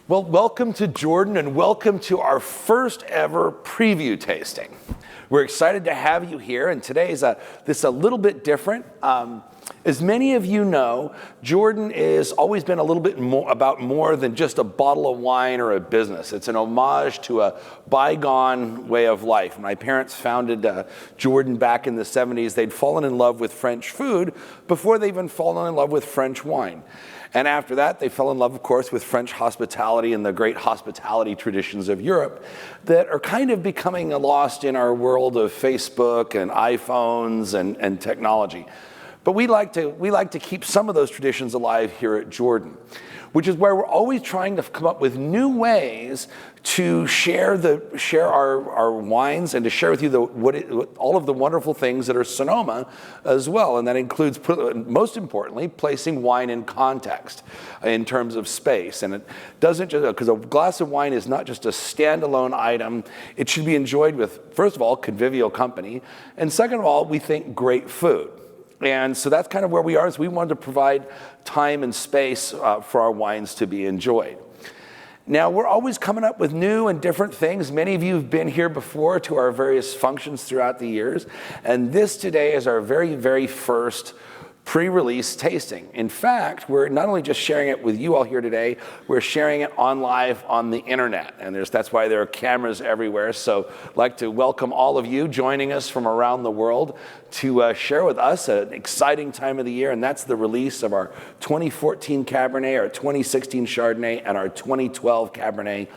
Well, welcome to Jordan and welcome to our first ever preview tasting. We're excited to have you here, and today is a little bit different. As many of you know, Jordan has always been a little bit more than just a bottle of wine or a business. It's an homage to a bygone way of life. My parents founded Jordan back in the 70s. They'd fallen in love with French food before they even fallen in love with French wine. And after that, they fell in love, of course, with French hospitality and the great hospitality traditions of Europe that are kind of becoming lost in our world of Facebook and iPhones and technology. But we like to keep some of those traditions alive here at Jordan, which is where we're always trying to come up with new ways to share our wines and to share with you all of the wonderful things that are Sonoma as well. And that includes, most importantly, placing wine in context in terms of space. And it doesn't just, because a glass of wine is not just a standalone item. It should be enjoyed with, first of all, convivial company. And second of all, we think great food. And so that's kind of where we are, is we wanted to provide time and space for our wines to be enjoyed. Now, we're always coming up with new and different things. Many of you have been here before to our various functions throughout the years. And this today is our very, very first pre-release tasting. In fact, we're not only just sharing it with you all here today, we're sharing it live on the internet. And that's why there are cameras everywhere. So I'd like to welcome all of you joining us from around the world to share with us an exciting time of the year. And that's the release of our 2014 Cabernet, our 2016 Chardonnay, and our 2012 Cabernet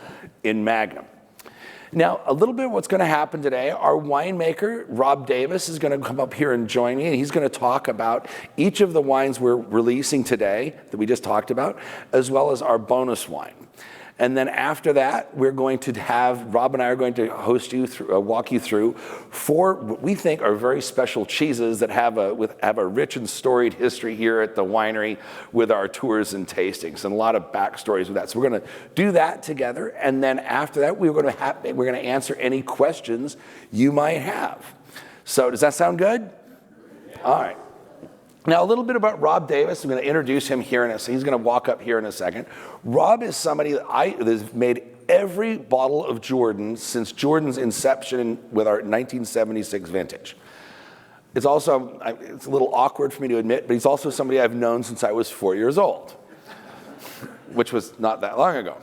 in Magnum. Now, a little bit of what's going to happen today, our winemaker, Rob Davis, is going to come up here and join me, and he's going to talk about each of the wines we're releasing today that we just talked about, as well as our bonus wine. And then after that, we're going to have, Rob and I are going to host you through, walk you through 4 what we think are very special cheeses that have a rich and storied history here at the winery with our tours and tastings, and a lot of backstories with that. So we're going to do that together, and then after that, we're going to answer any questions you might have. So does that sound good? All right. Now, a little bit about Rob Davis. I'm going to introduce him here he's going to walk up here in a second. Rob is somebody that has made every bottle of Jordan since Jordan's inception with our 1976 vintage. It's a little awkward for me to admit, but he's also somebody I've known since I was 4 years old, which was not that long ago.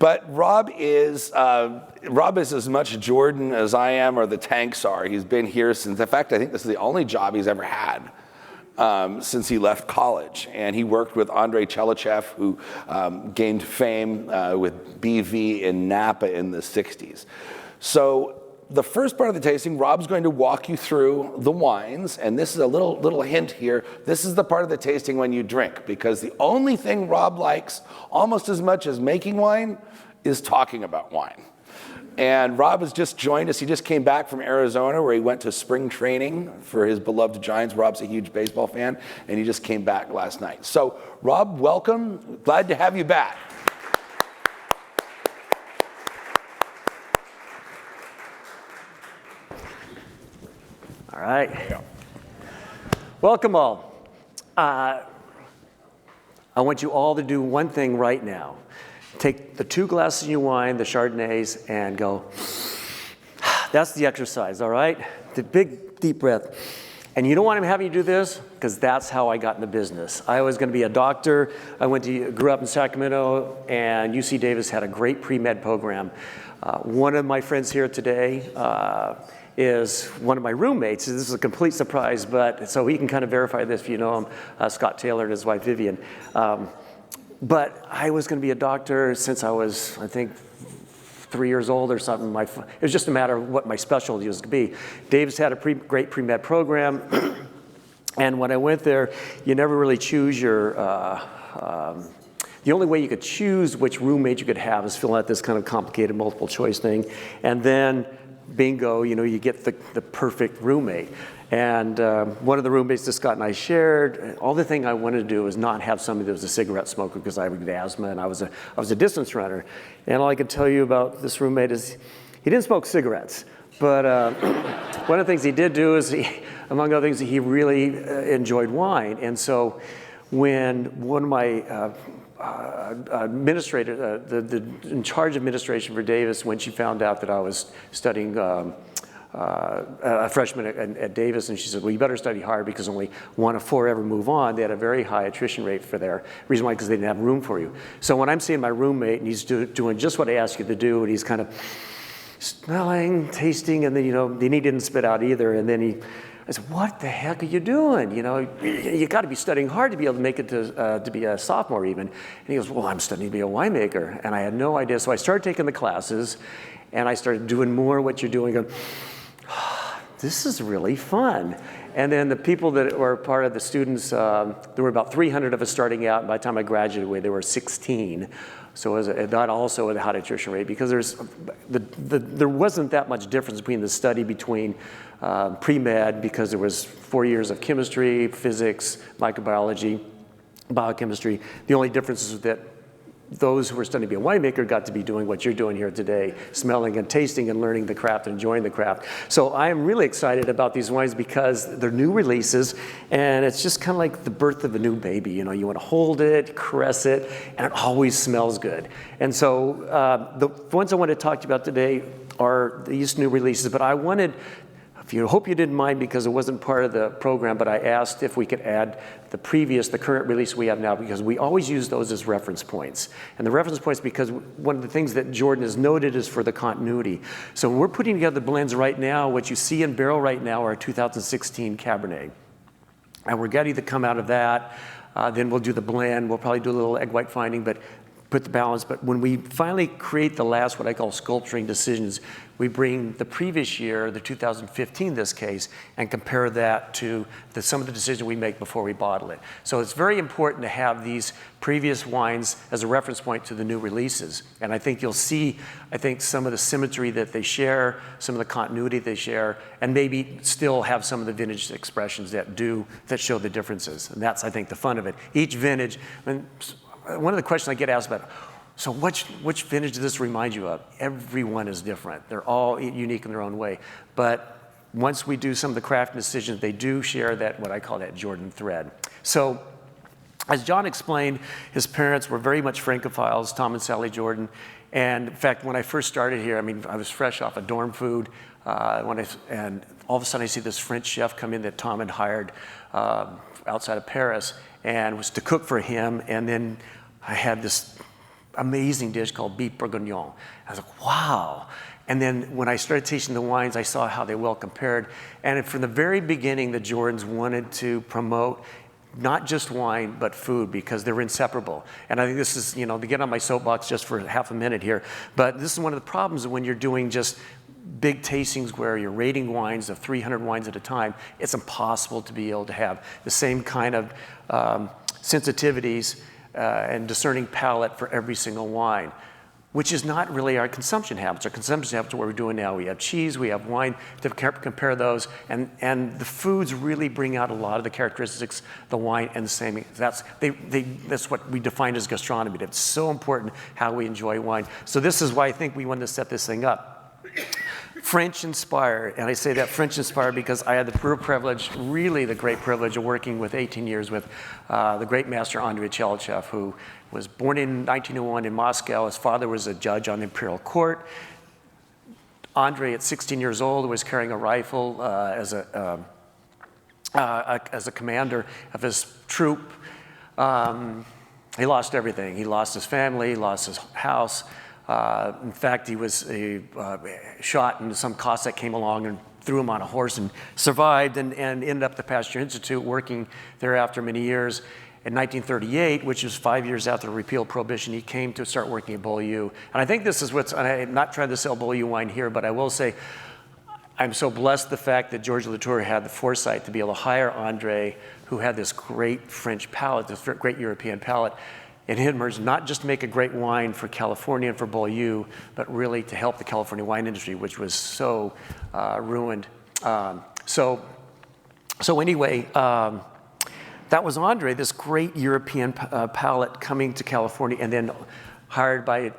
But Rob is as much Jordan as I am or the Tanks are. He's been here since, in fact, I think this is the only job he's ever had since he left college. And he worked with Andrei Chelichev, who gained fame with BV in Napa in the 60s. So the first part of the tasting, Rob's going to walk you through the wines, and this is a little hint here. This is the part of the tasting when you drink, because the only thing Rob likes almost as much as making wine is talking about wine. And Rob has just joined us. He just came back from Arizona, where he went to spring training for his beloved Giants. Rob's a huge baseball fan, and he just came back last night. So Rob, welcome. Glad to have you back. All right. Welcome all. I want you all to do one thing right now. Take the 2 glasses of your wine, the Chardonnays, and go. That's the exercise, all right? The big, deep breath. And you don't want him having you do this, because that's how I got in the business. I was going to be a doctor. I grew up in Sacramento, and UC Davis had a great pre-med program. One of my friends here today is one of my roommates. This is a complete surprise, but so he can kind of verify this if you know him, Scott Taylor and his wife Vivian. But I was going to be a doctor since I was, I think, 3 years old or something. It was just a matter of what my specialty was going to be. Davis had a great pre-med program, and when I went there, you never really choose your, the only way you could choose which roommate you could have is fill out this kind of complicated multiple choice thing, and then bingo, you get the perfect roommate. And one of the roommates that Scott and I shared, all the thing I wanted to do was not have somebody that was a cigarette smoker, because I had asthma and I was a distance runner. And all I can tell you about this roommate is he didn't smoke cigarettes. But one of the things he did do is, among other things, he really enjoyed wine. And so when one of my administrator, in charge of administration for Davis when she found out that I was studying a freshman at Davis, and she said, well, you better study hard because only 1 of 4 ever move on. They had a very high attrition rate for their reason why, because they didn't have room for you. So when I'm seeing my roommate and he's doing just what I asked you to do, and he's kind of smelling, tasting, and then, then he didn't spit out either, and then I said, what the heck are you doing? You got to be studying hard to be able to make it to be a sophomore even. And he goes, well, I'm studying to be a winemaker. And I had no idea. So I started taking the classes, and I started doing more what you're doing. Going, this is really fun. And then the people that were part of the students, there were about 300 of us starting out. And by the time I graduated, there were 16. So that also with a high attrition rate, because there wasn't that much difference between the study between pre-med, because there was 4 years of chemistry, physics, microbiology, biochemistry. The only difference is that those who were studying to be a winemaker got to be doing what you're doing here today, smelling and tasting and learning the craft and enjoying the craft. So I am really excited about these wines because they're new releases, and it's just kind of like the birth of a new baby. You want to hold it, caress it, and it always smells good. And so the ones I want to talk to you about today are these new releases, but I wanted, hope you didn't mind because it wasn't part of the program, but I asked if we could add the current release we have now, because we always use those as reference points. And the reference points, because one of the things that Jordan has noted is for the continuity. So when we're putting together the blends right now, what you see in barrel right now are 2016 Cabernet. And we're getting to come out of that. Then we'll do the blend. We'll probably do a little egg white finding, but put the balance. But when we finally create the last, what I call sculpturing decisions, we bring the previous year, the 2015 in this case, and compare that to some of the decisions we make before we bottle it. So it's very important to have these previous wines as a reference point to the new releases. And I think you'll see, some of the symmetry that they share, some of the continuity they share, and maybe still have some of the vintage expressions that show the differences. And that's, I think, the fun of it. Each vintage, one of the questions I get asked about, so which vintage does this remind you of? Every one is different. They're all unique in their own way. But once we do some of the craft decisions, they do share that, what I call that Jordan thread. So as John explained, his parents were very much Francophiles, Tom and Sally Jordan. And in fact, when I first started here, I was fresh off of dorm food. And all of a sudden I see this French chef come in that Tom had hired outside of Paris, and was to cook for him. And then I had this amazing dish called beef bourguignon. I was like, wow. And then when I started tasting the wines, I saw how they well compared. And from the very beginning, the Jordans wanted to promote not just wine, but food, because they're inseparable. And I think this is, to get on my soapbox just for half a minute here, but this is one of the problems when you're doing just big tastings where you're rating wines of 300 wines at a time. It's impossible to be able to have the same kind of sensitivities and discerning palate for every single wine, which is not really our consumption habits. Our consumption habits are what we're doing now. We have cheese, we have wine, to compare those, and the foods really bring out a lot of the characteristics, the wine and the same. That's what we define as gastronomy. It's so important how we enjoy wine. So this is why I think we wanted to set this thing up. French inspired, and I say that French inspired because I had the privilege, really the great privilege, of working with 18 years with the great master Andrei Tchelchev, who was born in 1901 in Moscow. His father was a judge on the imperial court. Andrei, at 16 years old, was carrying a rifle as a commander of his troop. He lost everything. He lost his family, he lost his house. In fact, he was shot, and some Cossack came along and threw him on a horse and survived, and ended up at the Pasteur Institute, working there after many years. In 1938, which was 5 years after the repeal of Prohibition, he came to start working at Beaulieu. And I think this is and I'm not trying to sell Beaulieu wine here, but I will say I'm so blessed the fact that Georges Latour had the foresight to be able to hire Andrei, who had this great French palate, this great European palate, and Hinmer's, not just to make a great wine for California and for Beaulieu, but really to help the California wine industry, which was so ruined. So anyway, that was Andrei, this great European palate coming to California, and then hired by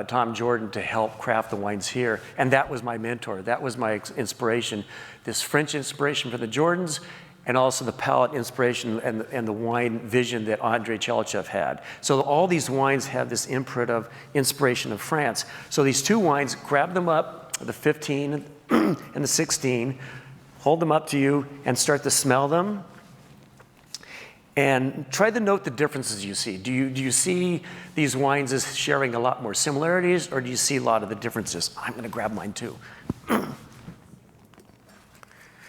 Tom Jordan to help craft the wines here. And that was my mentor. That was my inspiration. This French inspiration for the Jordans, and also the palate inspiration and the wine vision that Andrei Chelchev had. So all these wines have this imprint of inspiration of France. So these two wines, grab them up, the 15 and the 16, hold them up to you and start to smell them. And try to note the differences you see. Do you see these wines as sharing a lot more similarities, or do you see a lot of the differences? I'm going to grab mine too.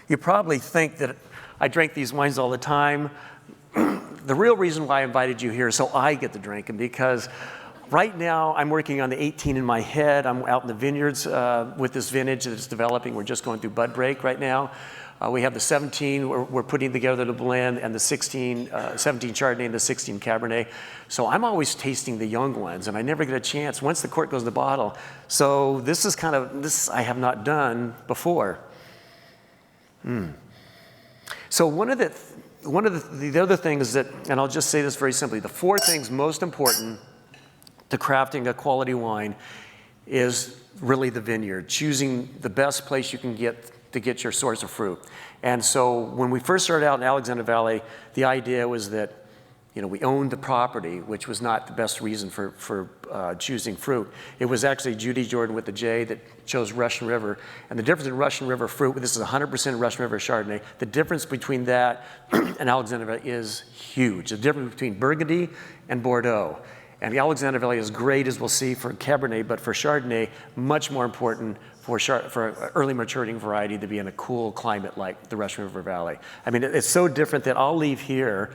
You probably think that I drink these wines all the time. The real reason why I invited you here is so I get to drink them, because right now I'm working on the 18 in my head. I'm out in the vineyards with this vintage that's developing. We're just going through bud break right now. We have the 17 we're putting together to blend, and the 17 Chardonnay and the 16 Cabernet. So I'm always tasting the young ones, and I never get a chance once the cork goes in the bottle. So this is this I have not done before. So one of the other things that, and I'll just say this very simply, the 4 things most important to crafting a quality wine is really the vineyard, choosing the best place you can get to get your source of fruit. And so when we first started out in Alexander Valley, the idea was that we owned the property, which was not the best reason for choosing fruit. It was actually Judy Jordan with the J that chose Russian River. And the difference in Russian River fruit, this is 100% Russian River Chardonnay, the difference between that and Alexander Valley is huge. The difference between Burgundy and Bordeaux. And the Alexander Valley is great, as we'll see, for Cabernet, but for Chardonnay, much more important for early maturing variety to be in a cool climate like the Russian River Valley. I mean, it's so different that I'll leave here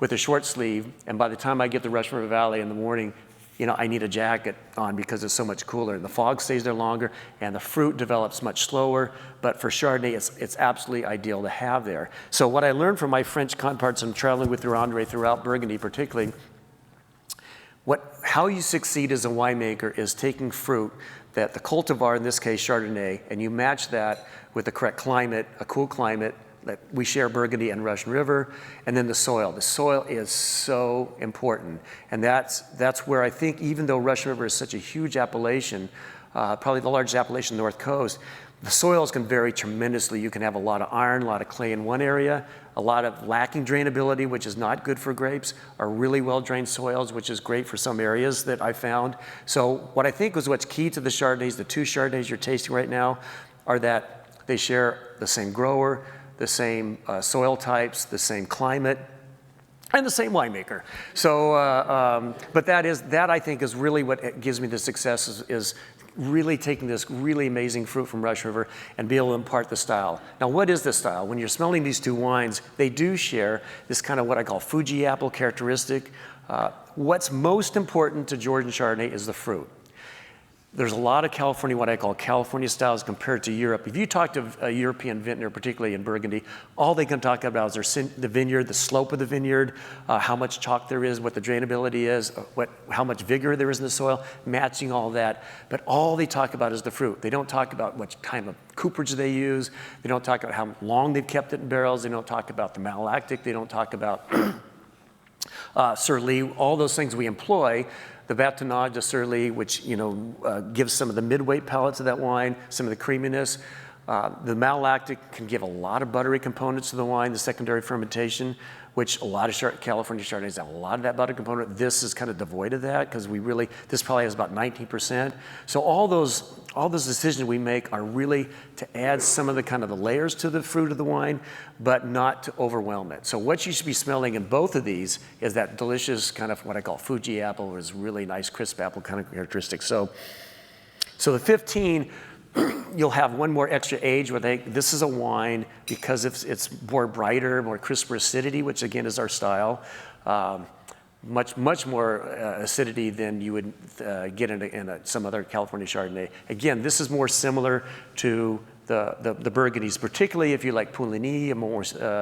with a short sleeve, and by the time I get to Russian River Valley in the morning, I need a jacket on because it's so much cooler. And the fog stays there longer, and the fruit develops much slower. But for Chardonnay, it's absolutely ideal to have there. So what I learned from my French counterparts and traveling with André throughout Burgundy particularly, how you succeed as a winemaker is taking fruit that the cultivar, in this case Chardonnay, and you match that with the correct climate, a cool climate, that we share Burgundy and Russian River, and then the soil. The soil is so important, and that's where I think, even though Russian River is such a huge appellation, probably the largest appellation on the North Coast, the soils can vary tremendously. You can have a lot of iron, a lot of clay in one area, a lot of lacking drainability, which is not good for grapes, or really well-drained soils, which is great for some areas that I found. So what I think was what's key to the Chardonnays, the 2 Chardonnays you're tasting right now, are that they share the same grower, the same soil types, the same climate, and the same winemaker. So, but that I think is really what gives me the success is really taking this really amazing fruit from Russian River and be able to impart the style. Now, what is the style? When you're smelling these 2 wines, they do share this kind of what I call Fuji apple characteristic. What's most important to Georgian Chardonnay is the fruit. There's a lot of California, what I call California styles compared to Europe. If you talk to a European vintner, particularly in Burgundy, all they can talk about is the vineyard, the slope of the vineyard, how much chalk there is, what the drainability is, how much vigor there is in the soil, matching all that. But all they talk about is the fruit. They don't talk about what kind of cooperage they use. They don't talk about how long they've kept it in barrels. They don't talk about the malolactic. They don't talk about Surly, all those things we employ. The Batonnage de Surly, which gives some of the mid-weight palates of that wine, some of the creaminess. The malolactic can give a lot of buttery components to the wine, the secondary fermentation, which a lot of California Chardonnays have a lot of that butter component. This is kind of devoid of that because this probably has about 19%. So all those decisions we make are really to add some of the layers to the fruit of the wine, but not to overwhelm it. So what you should be smelling in both of these is that delicious kind of what I call Fuji apple, or is really nice crisp apple kind of characteristic. So the 15, you'll have one more extra age where this is a wine because it's more brighter, more crisper acidity, which again is our style. Much more acidity than you would get in some other California Chardonnay. Again, this is more similar to the Burgundies, particularly if you like Pouligny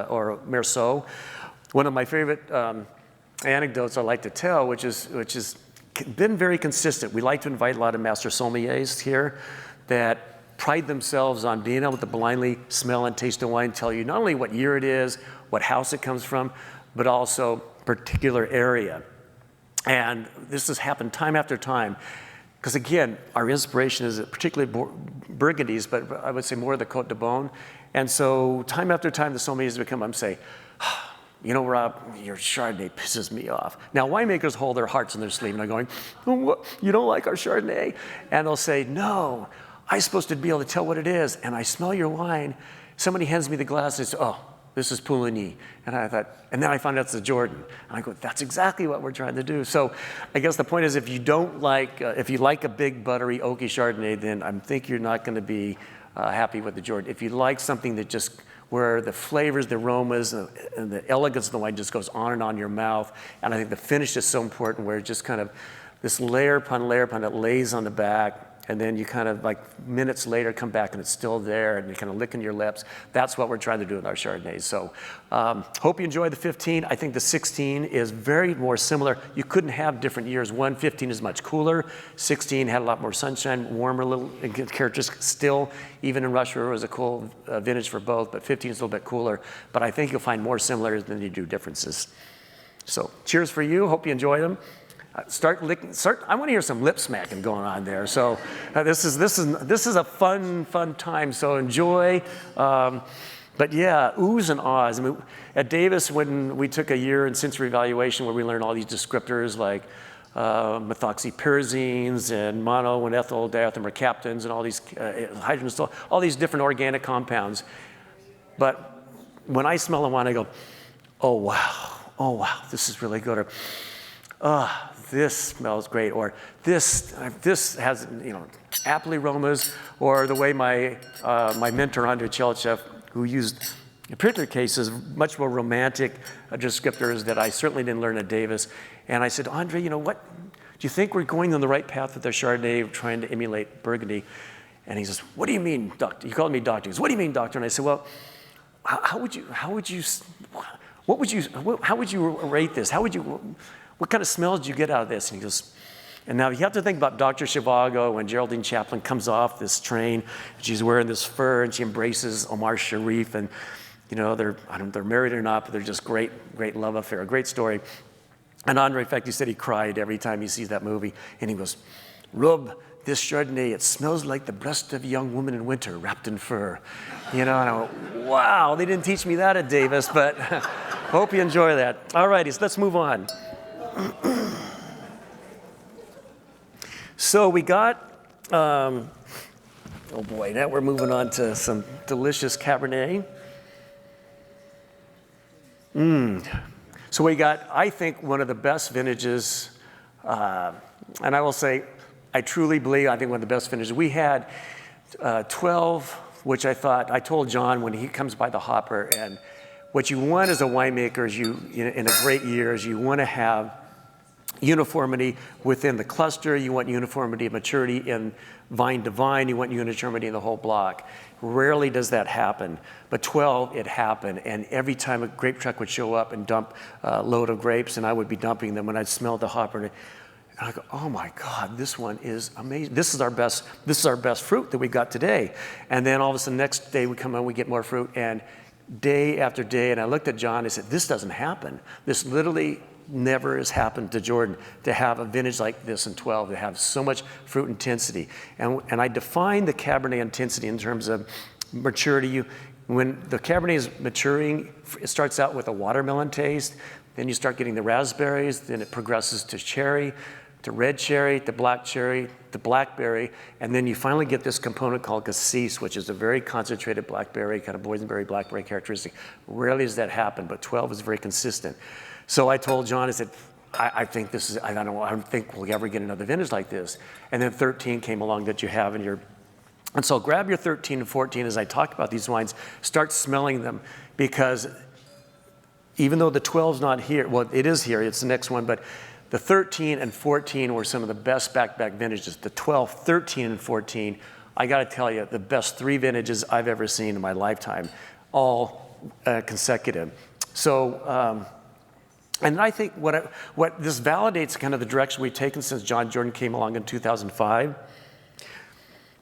or Meursault. One of my favorite anecdotes I like to tell, which has been very consistent. We like to invite a lot of master sommeliers here that pride themselves on being able to blindly smell and taste a wine, tell you not only what year it is, what house it comes from, but also particular area. And this has happened time after time, because again, our inspiration is particularly Burgundies, but I would say more of the Côte de Beaune. And so time after time, the sommeliers would come up and say, you know, Rob, your Chardonnay pisses me off. Now, winemakers hold their hearts in their sleeve, and they're going, oh, what? You don't like our Chardonnay? And they'll say, no, I'm supposed to be able to tell what it is. And I smell your wine. Somebody hands me the glass and says, oh, this is Pouligny. And I thought, and then I found out it's a Jordan. And I go, that's exactly what we're trying to do. So I guess the point is, if you don't like, if you like a big, buttery, oaky Chardonnay, then I think you're not going to be happy with the Jordan. If you like something that just, where the flavors, the aromas, and the elegance of the wine just goes on and on in your mouth. And I think the finish is so important, where it's just kind of this layer upon it lays on the back. And then you kind of, like, minutes later come back and it's still there, and you're kind of licking your lips. That's what we're trying to do with our Chardonnays. So hope you enjoy the 15. I think the 16 is very more similar. You couldn't have different years. 15 is much cooler. 16 had a lot more sunshine, warmer little characteristics. Still, even in Russia, it was a cool vintage for both, but 15 is a little bit cooler. But I think you'll find more similarities than you do differences. So cheers for you. Hope you enjoy them. Start licking. I want to hear some lip smacking going on there. So this is a fun time. So enjoy. But yeah, oohs and ahs. I mean, at Davis, when we took a year in sensory evaluation where we learned all these descriptors like methoxypyrazines and mono and ethyl diethyl-mercaptans and all these hydrogen, all these different organic compounds. But when I smell a wine, I go, oh wow, this is really good. Or, this smells great, or this has, you know, apple aromas, or the way my mentor, Andrei Chelchev, who used, in particular cases, much more romantic descriptors that I certainly didn't learn at Davis. And I said, Andrei, you know what, do you think we're going on the right path with the Chardonnay, trying to emulate Burgundy? And he says, what do you mean, doctor? He called me doctor. He says, what do you mean, doctor? And I said, well, how would you rate this? What kind of smells did you get out of this? And he goes, and now you have to think about Dr. Zhivago when Geraldine Chaplin comes off this train, and she's wearing this fur, and she embraces Omar Sharif, and you know, they're married or not, but they're just great love affair, great story. And Andre, in fact, he said he cried every time he sees that movie, and he goes, Rub, this Chardonnay, it smells like the breast of a young woman in winter wrapped in fur. You know, and I went, wow, they didn't teach me that at Davis, but hope you enjoy that. All righty, so let's move on. So we got, oh boy, now we're moving on to some delicious Cabernet. So we got, I think, one of the best vintages, and I will say, I truly believe, I think one of the best vintages. We had 12, which I told John when he comes by the hopper, and what you want as a winemaker is in a great year is you want to have uniformity within the cluster, you want uniformity of maturity in vine to vine, you want uniformity in the whole block. Rarely does that happen, but 12, it happened, and every time a grape truck would show up and dump a load of grapes, and I would be dumping them when I'd smell the hopper, and I go, oh my God, this one is amazing. This is our best fruit that we got today. And then all of a sudden, next day we come in, we get more fruit, and day after day, and I looked at John, and I said, this doesn't happen. This literally never has happened to Jordan, to have a vintage like this in 12, to have so much fruit intensity. And I define the Cabernet intensity in terms of maturity. When the Cabernet is maturing, it starts out with a watermelon taste, then you start getting the raspberries, then it progresses to cherry, to red cherry, to blackberry, and then you finally get this component called cassis, which is a very concentrated blackberry, kind of boysenberry blackberry characteristic. Rarely does that happen, but 12 is very consistent. So I told John, I said, I think this is, I don't think we'll ever get another vintage like this. And then 13 came along that you have in your, and so grab your 13 and 14 as I talk about these wines, start smelling them, because even though the 12's not here, well, it is here, it's the next one, but the 13 and 14 were some of the best back-to-back vintages. The 12, 13, and 14, I gotta tell you, the best 3 vintages I've ever seen in my lifetime, all consecutive. So, and I think what this validates kind of the direction we've taken since John Jordan came along in 2005.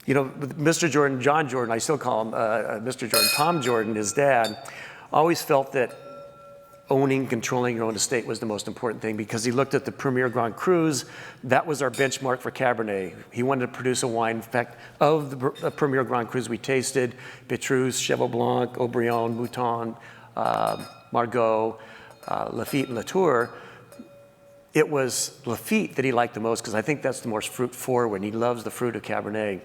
You know, Mr. Jordan, John Jordan, I still call him Mr. Jordan, Tom Jordan, his dad, always felt that owning, controlling your own estate was the most important thing because he looked at the Premier Grand Crus. That was our benchmark for Cabernet. He wanted to produce a wine, in fact, of the Premier Grand Crus we tasted, Petrus, Cheval Blanc, Haut-Brion, Mouton, Margaux, Lafite, and Latour. It was Lafite that he liked the most because I think that's the most fruit forward, and he loves the fruit of Cabernet.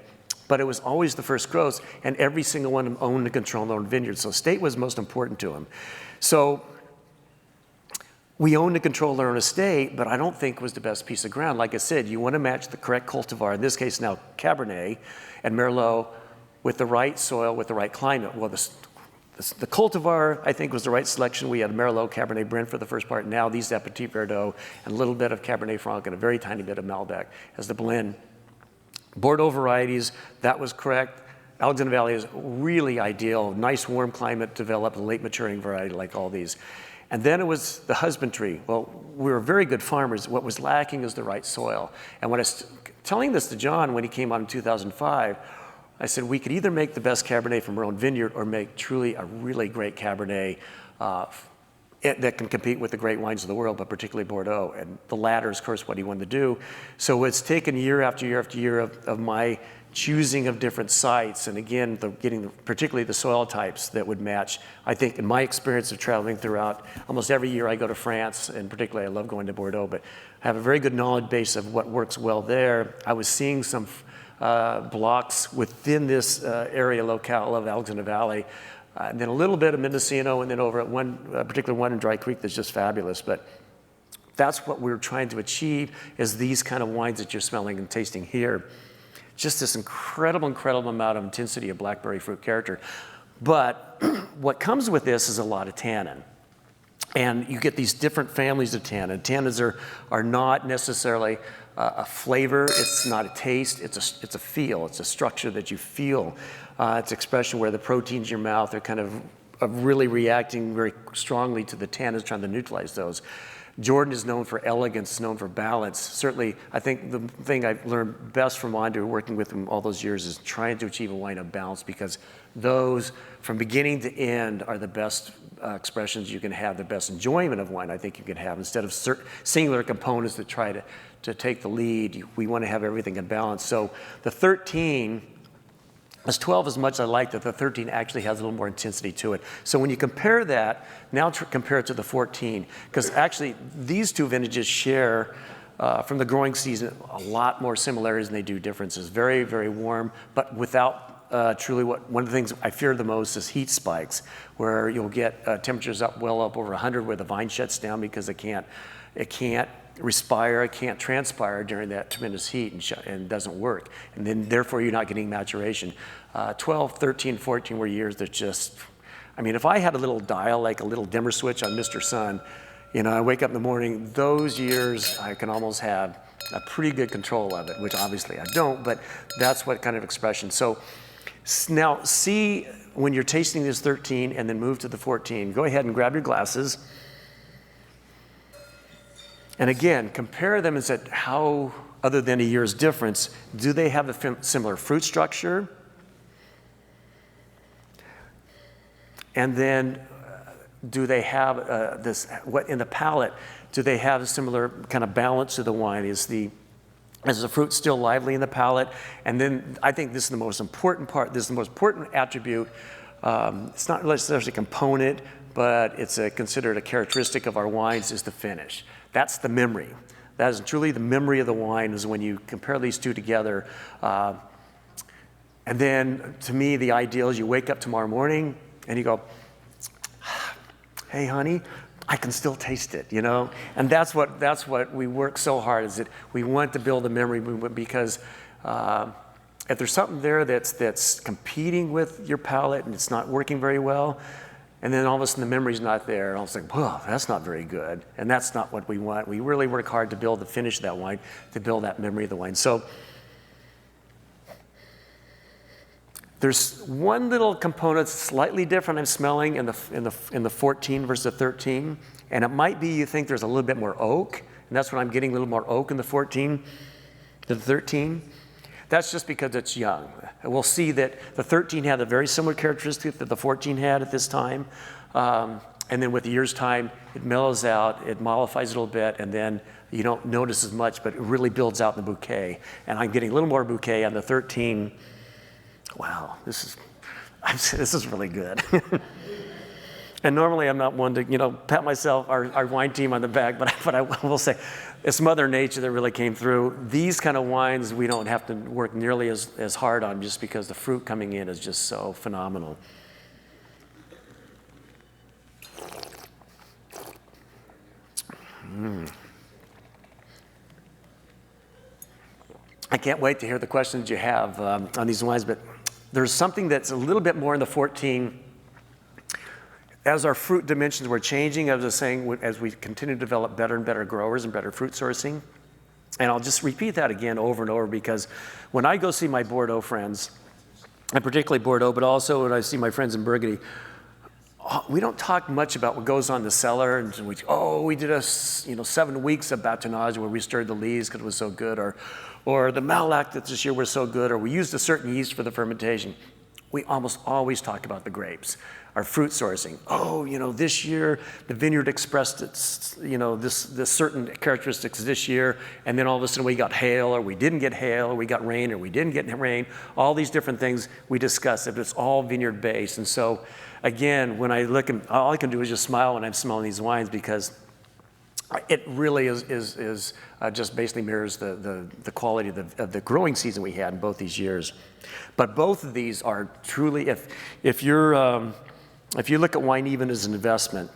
But it was always the first gross, and every single one of them owned and controlled their own vineyard. So estate was most important to him. So we owned and controlled our own estate, but I don't think it was the best piece of ground. Like I said, you want to match the correct cultivar, in this case now Cabernet and Merlot, with the right soil, with the right climate. Well, the cultivar, I think, was the right selection. We had Merlot, Cabernet Brent for the first part. Now these have Petit Verdot and a little bit of Cabernet Franc and a very tiny bit of Malbec as the blend. Bordeaux varieties, that was correct. Alexander Valley is really ideal. Nice warm climate, develop a late maturing variety like all these. And then it was the husbandry. Well, we were very good farmers. What was lacking is the right soil. And when I was telling this to John when he came on in 2005, I said we could either make the best Cabernet from our own vineyard or make truly a really great Cabernet that can compete with the great wines of the world, but particularly Bordeaux. And the latter is, of course, what he wanted to do. So it's taken year after year after year of my choosing of different sites, and again, getting particularly the soil types that would match. I think in my experience of traveling throughout, almost every year I go to France, and particularly I love going to Bordeaux, but I have a very good knowledge base of what works well there. I was seeing some blocks within this area locale of Alexander Valley, and then a little bit of Mendocino, and then over at one particular one in Dry Creek that's just fabulous. But that's what we're trying to achieve, is these kind of wines that you're smelling and tasting here. Just this incredible, incredible amount of intensity of blackberry fruit character. But what comes with this is a lot of tannin. And you get these different families of tannin. Tannins are not necessarily a flavor, it's not a taste, it's a feel, it's a structure that you feel. It's expression where the proteins in your mouth are kind of really reacting very strongly to the tannins, trying to neutralize those. Jordan is known for elegance, known for balance. Certainly, I think the thing I've learned best from Wander, working with him all those years, is trying to achieve a wine of balance, because those, from beginning to end, are the best expressions you can have, the best enjoyment of wine I think you can have. Instead of singular components that try to take the lead, we want to have everything in balance. So the 13, as 12 as much as I like it, the 13 actually has a little more intensity to it. So when you compare that, now compare it to the 14, because actually these two vintages share, from the growing season, a lot more similarities than they do differences. Very, very warm, but without truly one of the things I fear the most is heat spikes, where you'll get temperatures well up over 100 where the vine shuts down because it can't respire, it can't transpire during that tremendous heat and doesn't work. And then therefore you're not getting maturation. 12, 13, 14 were years that just, I mean, if I had a little dial, like a little dimmer switch on Mr. Sun, I wake up in the morning, those years I can almost have a pretty good control of it, which obviously I don't, but that's what kind of expression. So now see, when you're tasting this 13 and then move to the 14, go ahead and grab your glasses. And again, compare them and say, how, other than a year's difference, do they have a similar fruit structure? And then do they have what in the palate, do they have a similar kind of balance to the wine? Is the fruit still lively in the palate? And then I think this is the most important part, this is the most important attribute. It's not necessarily a component, but it's considered a characteristic of our wines, is the finish. That's the memory. That is truly the memory of the wine, is when you compare these two together. And then, to me, the ideal is you wake up tomorrow morning and you go, hey, honey, I can still taste it, And that's what we work so hard, is that we want to build a memory movement, because if there's something there that's competing with your palate and it's not working very well, and then all of a sudden the memory's not there, and I'll say, well, that's not very good. And that's not what we want. We really work hard to build the finish of that wine, to build that memory of the wine. So there's one little component slightly different I'm smelling in the 14 versus the 13. And it might be you think there's a little bit more oak, and that's what I'm getting, a little more oak in the 14 than the 13. That's just because it's young. We'll see that the 13 had a very similar characteristic that the 14 had at this time. And and then with a year's time, it mellows out, it mollifies a little bit, and then you don't notice as much, but it really builds out in the bouquet. And I'm getting a little more bouquet on the 13. Wow, this is really good. And normally I'm not one to, pat myself, our wine team on the back, but I will say, it's Mother Nature that really came through. These kind of wines we don't have to work nearly as hard on, just because the fruit coming in is just so phenomenal. I can't wait to hear the questions you have on these wines, but there's something that's a little bit more in the 14. As our fruit dimensions were changing, I was saying, as we continue to develop better and better growers and better fruit sourcing. And I'll just repeat that again over and over, because when I go see my Bordeaux friends, and particularly Bordeaux, but also when I see my friends in Burgundy, we don't talk much about what goes on in the cellar. And we did 7 weeks of batonnage where we stirred the lees because it was so good, or the Malak that this year was so good, or we used a certain yeast for the fermentation. We almost always talk about the grapes, our fruit sourcing. This year the vineyard expressed its, this certain characteristics this year, and then all of a sudden we got hail, or we didn't get hail, or we got rain, or we didn't get rain. All these different things we discuss, but it's all vineyard based. And so, again, when I look, all I can do is just smile when I'm smelling these wines, because it really is just basically mirrors the quality of the growing season we had in both these years. But both of these are truly, if you look at wine even as an investment,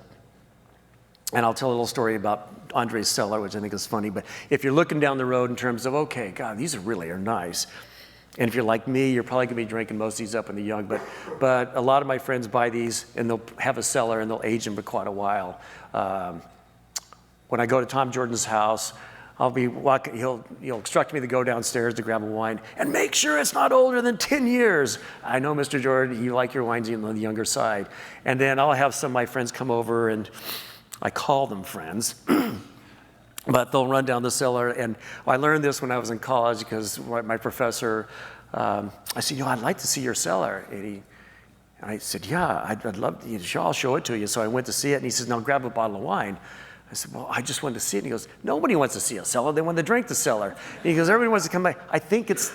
and I'll tell a little story about Andre's cellar, which I think is funny, but if you're looking down the road in terms of, okay, God, these really are nice. And if you're like me, you're probably gonna be drinking most of these up in the young, but a lot of my friends buy these and they'll have a cellar and they'll age them for quite a while. When I go to Tom Jordan's house, I'll be walking, he'll instruct me to go downstairs to grab a wine and make sure it's not older than 10 years. I know, Mr. Jordan, you like your wines on the younger side. And then I'll have some of my friends come over, and I call them friends, but they'll run down the cellar. And I learned this when I was in college, because my professor, I said, I'd like to see your cellar. And I said, yeah, I'd love to, I'll show it to you. So I went to see it, and he says, now grab a bottle of wine. I said, well, I just wanted to see it. And he goes, nobody wants to see a cellar. They want to drink the cellar. And he goes, everybody wants to come by. I think it's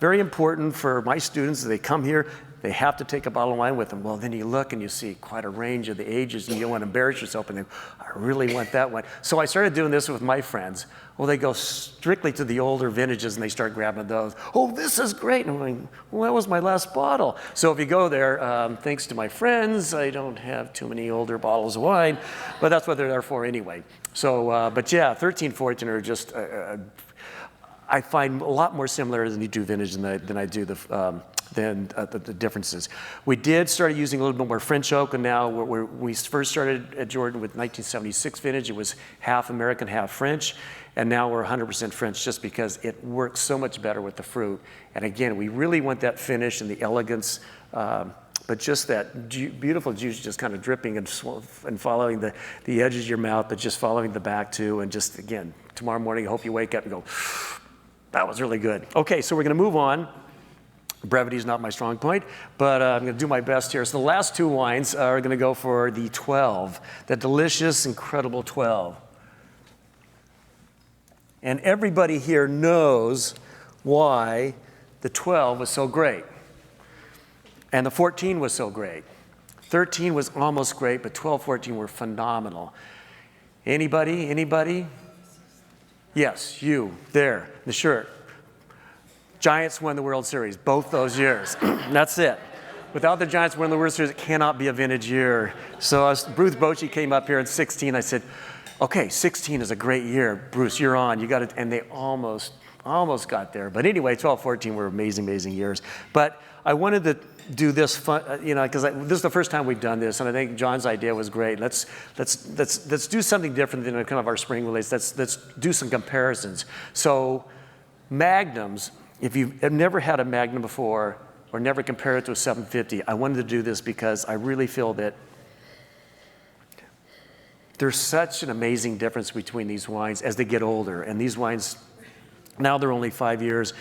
very important for my students that they come here, they have to take a bottle of wine with them. Well, then you look and you see quite a range of the ages, and you don't want to embarrass yourself and think, I really want that one. So I started doing this with my friends. Well, they go strictly to the older vintages and they start grabbing those. Oh, this is great. And I'm like, well, that was my last bottle. So if you go there, thanks to my friends, I don't have too many older bottles of wine, but that's what they're there for anyway. So, but yeah, 13, 14 are just, I find a lot more similar than you do vintage than I do the differences. We did start using a little bit more French oak, and now we first started at Jordan with 1976 vintage. It was half American, half French, and now we're 100% French, just because it works so much better with the fruit. And again, we really want that finish and the elegance, but just that beautiful juice just kind of dripping and following the edges of your mouth, but just following the back too. And just, again, tomorrow morning, I hope you wake up and go, that was really good. Okay, so we're gonna move on. Brevity is not my strong point, but I'm gonna do my best here. So the last two wines are gonna go for the 12, the delicious, incredible 12. And everybody here knows why the 12 was so great. And the 14 was so great. 13 was almost great, but 12, 14 were phenomenal. Anybody? Yes, you, there, the shirt. Giants won the World Series, both those years. That's it. Without the Giants winning the World Series, it cannot be a vintage year. So Bruce Bochy came up here in 16. I said, okay, 16 is a great year. Bruce, you're on. You got it. And they almost got there. But anyway, 12, 14 were amazing years. But I wanted to do this fun, because this is the first time we've done this, and I think John's idea was great. Let's do something different than kind of our spring release. Let's do some comparisons. So Magnums, if you've never had a Magnum before or never compared it to a 750, I wanted to do this because I really feel that there's such an amazing difference between these wines as they get older. And these wines, now they're only 5 years.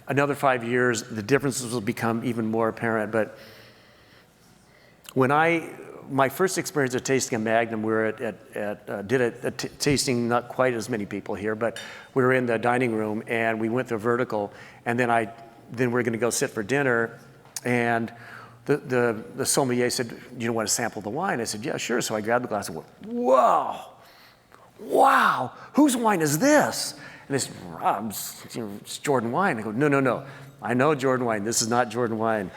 Another 5 years, the differences will become even more apparent. But my first experience of tasting a Magnum, we were did a tasting, not quite as many people here, but we were in the dining room and we went through vertical, and then we're going to go sit for dinner, and the sommelier said, "Do you want to sample the wine?" I said, "Yeah, sure." So I grabbed the glass and went, "Whoa, wow, whose wine is this?" And they said, "Rob's, it's Jordan wine." I go, No, I know Jordan wine. This is not Jordan wine."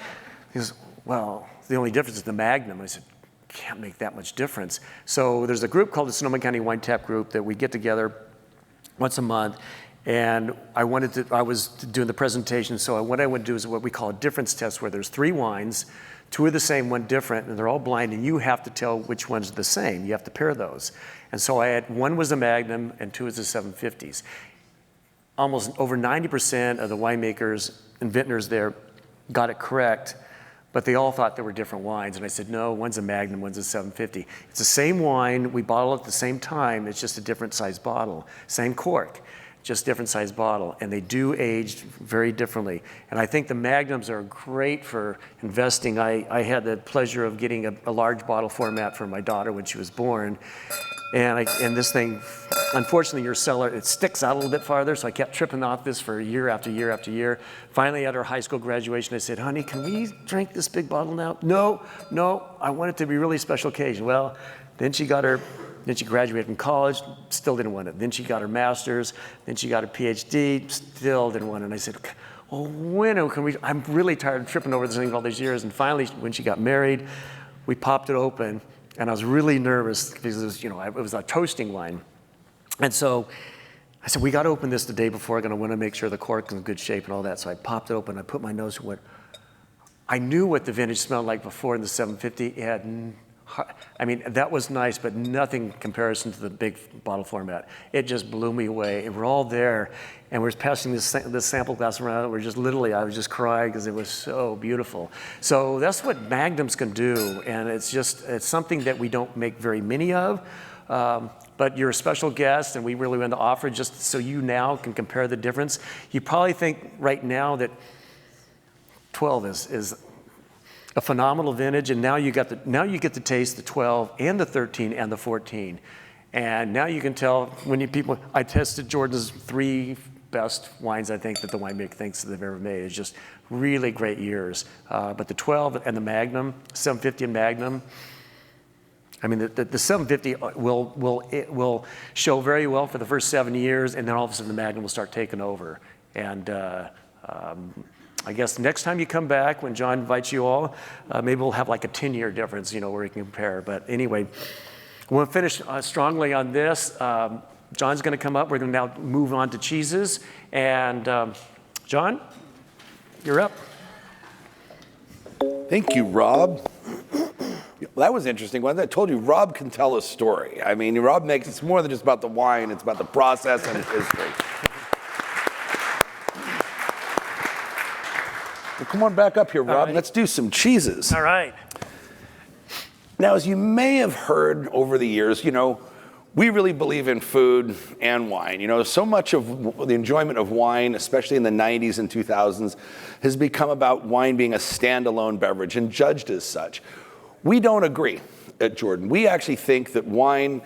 He goes, "Well, the only difference is the Magnum." I said, "Can't make that much difference." So there's a group called the Sonoma County Wine Tap Group that we get together once a month, and I was doing the presentation, so what I would do is what we call a difference test, where there's 3 wines, 2 are the same, 1 different, and they're all blind, and you have to tell which one's the same. You have to pair those. And so I had 1 was a Magnum and 2 was the 750s. Almost over 90% of the winemakers and vintners there got it correct, but they all thought there were different wines. And I said, no, one's a Magnum, one's a 750. It's the same wine, we bottle it at the same time, it's just a different size bottle. Same cork, just different size bottle. And they do age very differently. And I think the Magnums are great for investing. I had the pleasure of getting a large bottle format for my daughter when she was born. And this thing, unfortunately, your cellar, it sticks out a little bit farther, so I kept tripping off this for year after year after year. Finally, at her high school graduation, I said, "Honey, can we drink this big bottle now?" No, I want it to be a really special occasion. Well, then she graduated from college, still didn't want it. Then she got her master's, then she got her PhD, still didn't want it. And I said, "Well, when can we?" I'm really tired of tripping over this thing all these years. And finally, when she got married, we popped it open. And I was really nervous because it was a toasting wine. And so I said, "We got to open this the day before. I'm going to want to make sure the cork's in good shape and all that." So I popped it open. I put my nose and went, I knew what the vintage smelled like before in the 750. It had, that was nice, but nothing in comparison to the big bottle format. It just blew me away. And we're all there, and we're passing this sample glass around. I was just crying because it was so beautiful. So that's what Magnums can do, and it's something that we don't make very many of. But you're a special guest, and we really want to offer just so you now can compare the difference. You probably think right now that 12 is a phenomenal vintage, and now you get to taste the 12 and the 13 and the 14. And now you can tell I tested Jordan's 3 best wines, I think, that the winemaker thinks that they've ever made. It's just really great years. But the 12 and the Magnum, 750 and Magnum, the 750 will show very well for the first 7 years, and then all of a sudden the Magnum will start taking over. And I guess next time you come back, when John invites you all, maybe we'll have like a 10-year difference, where we can compare. But anyway, we'll finish strongly on this. John's going to come up. We're going to now move on to cheeses. And John, you're up. Thank you, Rob. Well, that was interesting. When I told you, Rob can tell a story. Rob makes it's more than just about the wine. It's about the process and its history. Well, come on back up here, Rob. Right. Let's do some cheeses. All right. Now, as you may have heard over the years, we really believe in food and wine. So much of the enjoyment of wine, especially in the 90s and 2000s, has become about wine being a standalone beverage and judged as such. We don't agree at Jordan. We actually think that wine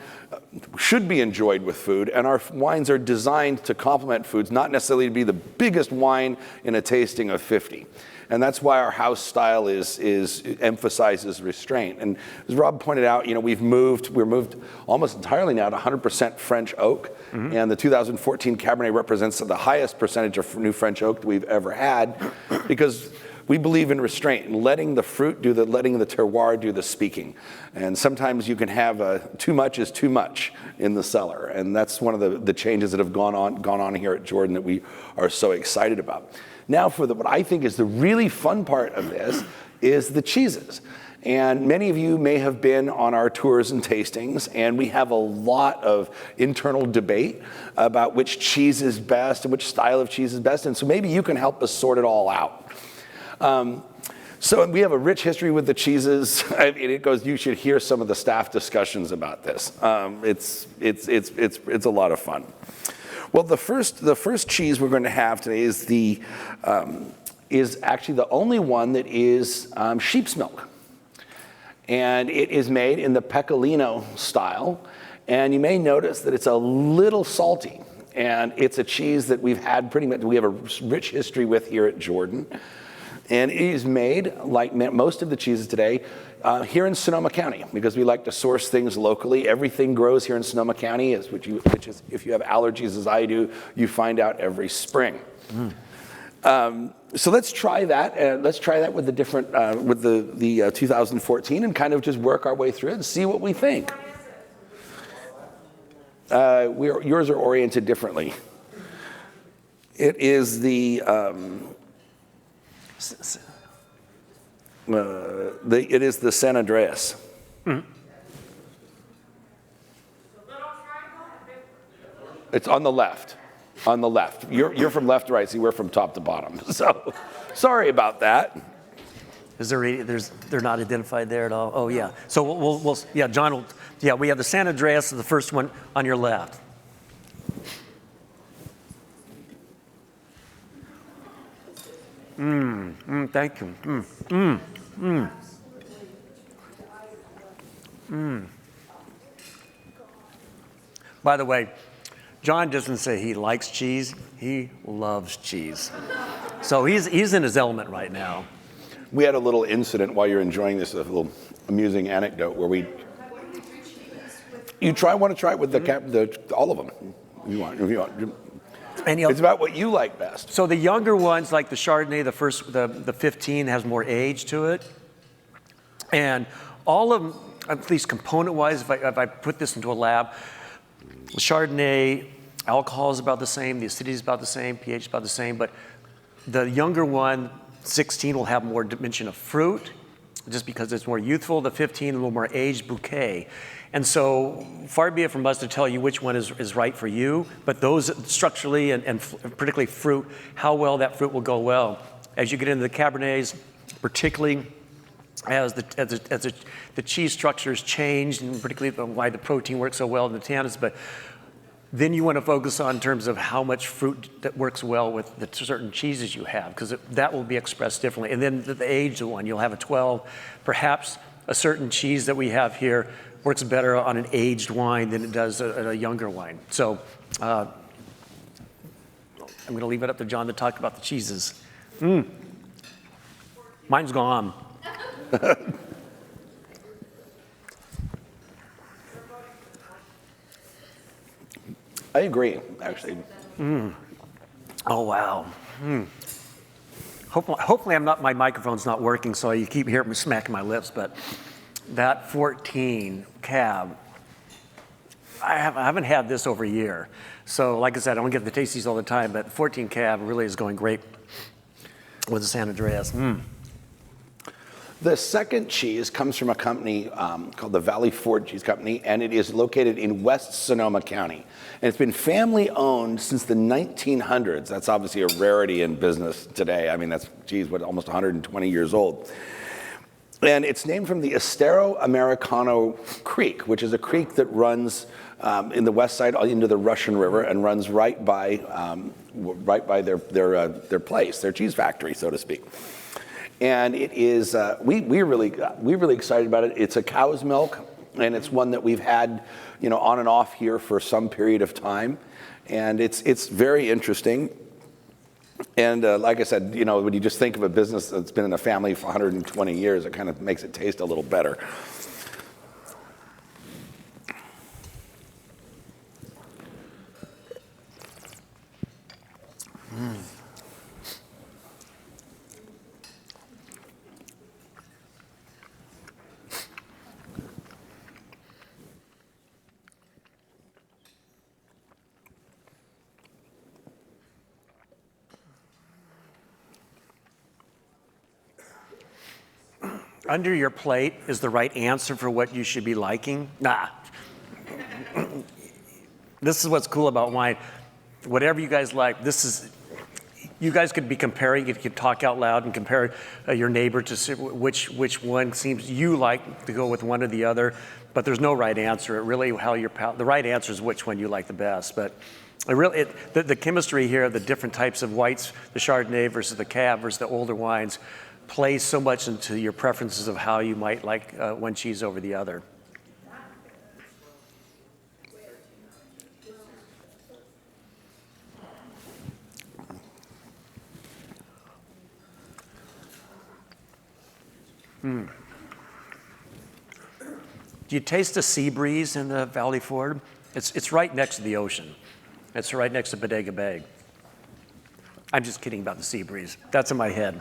should be enjoyed with food, and our wines are designed to complement foods, not necessarily to be the biggest wine in a tasting of 50. And that's why our house style emphasizes restraint. And as Rob pointed out, we're moved almost entirely now to 100% French oak. Mm-hmm. And the 2014 Cabernet represents the highest percentage of new French oak that we've ever had, because we believe in restraint and letting the fruit letting the terroir do the speaking. And sometimes you can have too much is too much in the cellar. And that's one of the changes that have gone on here at Jordan that we are so excited about. Now for what I think is the really fun part of this is the cheeses. And many of you may have been on our tours and tastings, and we have a lot of internal debate about which cheese is best and which style of cheese is best. And so maybe you can help us sort it all out. So we have a rich history with the cheeses. You should hear some of the staff discussions about this. It's a lot of fun. Well, the first cheese we're going to have today is actually the only one that is sheep's milk. And it is made in the Pecorino style. And you may notice that it's a little salty. And it's a cheese that we've had pretty much, we have a rich history with here at Jordan. And it is made, like most of the cheeses today, here in Sonoma County, because we like to source things locally. Everything grows here in Sonoma County, which is, if you have allergies as I do, you find out every spring. So let's try that. Let's try that with the different, with the 2014, and kind of just work our way through it and see what we think. Yours are oriented differently. It is the it is the San Andreas. It's on the left. On the left. You're from left to right, see, we're from top to bottom. So, sorry about that. Is there? They're not identified there at all. Oh yeah. So we'll yeah, John will. Yeah, we have the San Andreas, the first one on your left. Thank you. By the way, John doesn't say he likes cheese, he loves cheese. So he's in his element right now. We had a little incident while you're enjoying this, a little amusing anecdote where want to try it with all of them. If you want. And, it's about what you like best. So the younger ones, like the Chardonnay, the 15 has more age to it. And all of them, at least component-wise, if I put this into a lab, the Chardonnay, alcohol is about the same, the acidity is about the same, pH is about the same, but the younger one, 16, will have more dimension of fruit, just because it's more youthful. The 15, a little more aged bouquet. And so far be it from us to tell you which one is right for you, but those structurally and particularly fruit, how well that fruit will go well. As you get into the Cabernets, particularly as the cheese structures change, and particularly why the protein works so well in the tannins, but then you want to focus on in terms of how much fruit that works well with the certain cheeses you have, because that will be expressed differently. And then the aged one, you'll have a 12. Perhaps a certain cheese that we have here works better on an aged wine than it does a younger wine. So I'm going to leave it up to John to talk about the cheeses. Mine's gone. I agree, actually. Oh, wow. Hopefully my microphone's not working, so you keep hearing me smacking my lips, but that 14 cab, I haven't had this over a year. So like I said, I don't get the tasties all the time, but 14 cab really is going great with the San Andreas. The second cheese comes from a company called the Valley Forge Cheese Company, and it is located in West Sonoma County. And it's been family owned since the 1900s. That's obviously a rarity in business today. I mean, that's, geez, almost 120 years old. And it's named from the Estero Americano Creek, which is a creek that runs in the west side into the Russian River and runs right by their place, their cheese factory, so to speak. And it is, we're really excited about it. It's a cow's milk, and it's one that we've had, on and off here for some period of time. And it's very interesting. And like I said, when you just think of a business that's been in a family for 120 years, it kind of makes it taste a little better. Under your plate is the right answer for what you should be liking? Nah. This is what's cool about wine. Whatever you guys like, you guys could be comparing, you could talk out loud and compare your neighbor to see which one seems you like to go with one or the other, but there's no right answer. It really, the right answer is which one you like the best. But the chemistry here, the different types of whites, the Chardonnay versus the Cab versus the older wines, play so much into your preferences of how you might like one cheese over the other. Mm. Do you taste the sea breeze in the Valley Ford? It's right next to the ocean. It's right next to Bodega Bay. I'm just kidding about the sea breeze. That's in my head.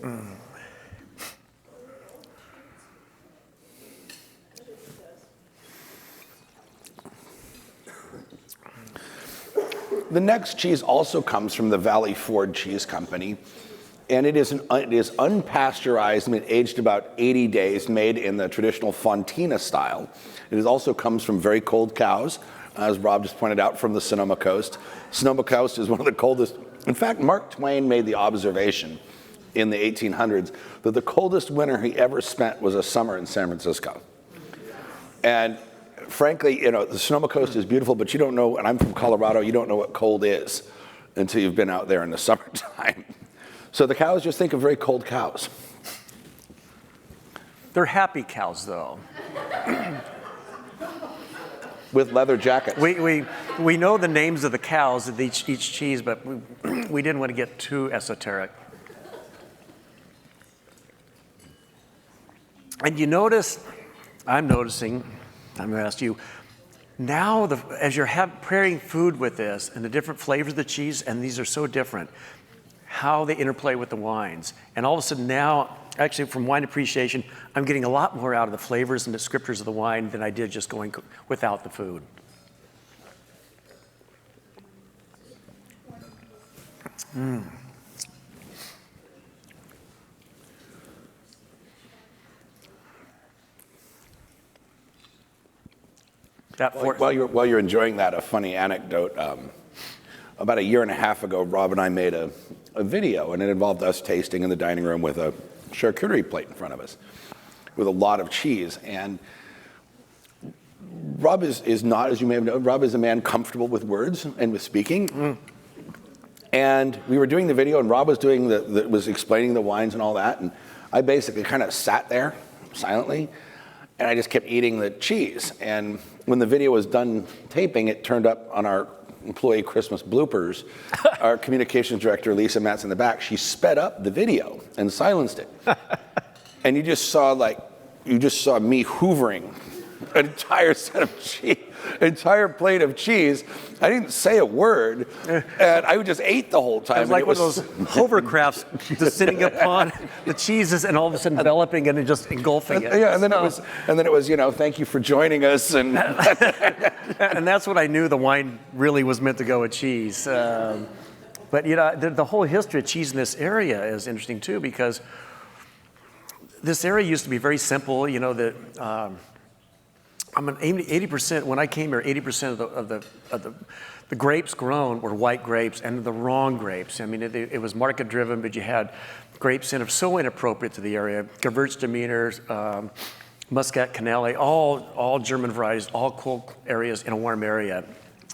Mm. The next cheese also comes from the Valley Ford Cheese Company, and it is unpasteurized, aged about 80 days, made in the traditional Fontina style. It also comes from very cold cows, as Rob just pointed out, from the Sonoma Coast. Sonoma Coast is one of the coldest. In fact, Mark Twain made the observation in the 1800s that the coldest winter he ever spent was a summer in San Francisco. And frankly, the Sonoma Coast is beautiful, but you don't know, and I'm from Colorado, you don't know what cold is until you've been out there in the summertime. So the cows, just think of very cold cows. They're happy cows, though. With leather jackets. We know the names of the cows of each cheese, but we didn't want to get too esoteric. And you notice, I'm noticing, I'm going to ask you, now as you're preparing food with this and the different flavors of the cheese, and these are so different, how they interplay with the wines. And all of a sudden now, actually from wine appreciation, I'm getting a lot more out of the flavors and descriptors of the wine than I did just going without the food. Mm. While you're enjoying that, a funny anecdote. About a year and a half ago, Rob and I made a video, and it involved us tasting in the dining room with a charcuterie plate in front of us with a lot of cheese. And Rob is not, as you may have known, Rob is a man comfortable with words and with speaking. Mm. And we were doing the video, and Rob was was explaining the wines and all that, and I basically kind of sat there silently, and I just kept eating the cheese. And when the video was done taping, it turned up on our employee Christmas bloopers. Our communications director, Lisa Matz, in the back, she sped up the video and silenced it. And you just saw me hoovering an entire set of cheese, entire plate of cheese. I didn't say a word, and I just ate the whole time. It was like one of those hovercrafts just sitting upon the cheeses and all of a sudden enveloping it and just engulfing it. Yeah, and then it was, thank you for joining us, and and that's what I knew the wine really was meant to go with cheese. But the whole history of cheese in this area is interesting too, because this area used to be very simple. 80%, when I came here, 80% of the grapes grown were white grapes, and the wrong grapes. I mean, it was market driven, but you had grapes so inappropriate to the area. Gewürztraminer, Muscat, Canale, all German varieties, all cold areas in a warm area.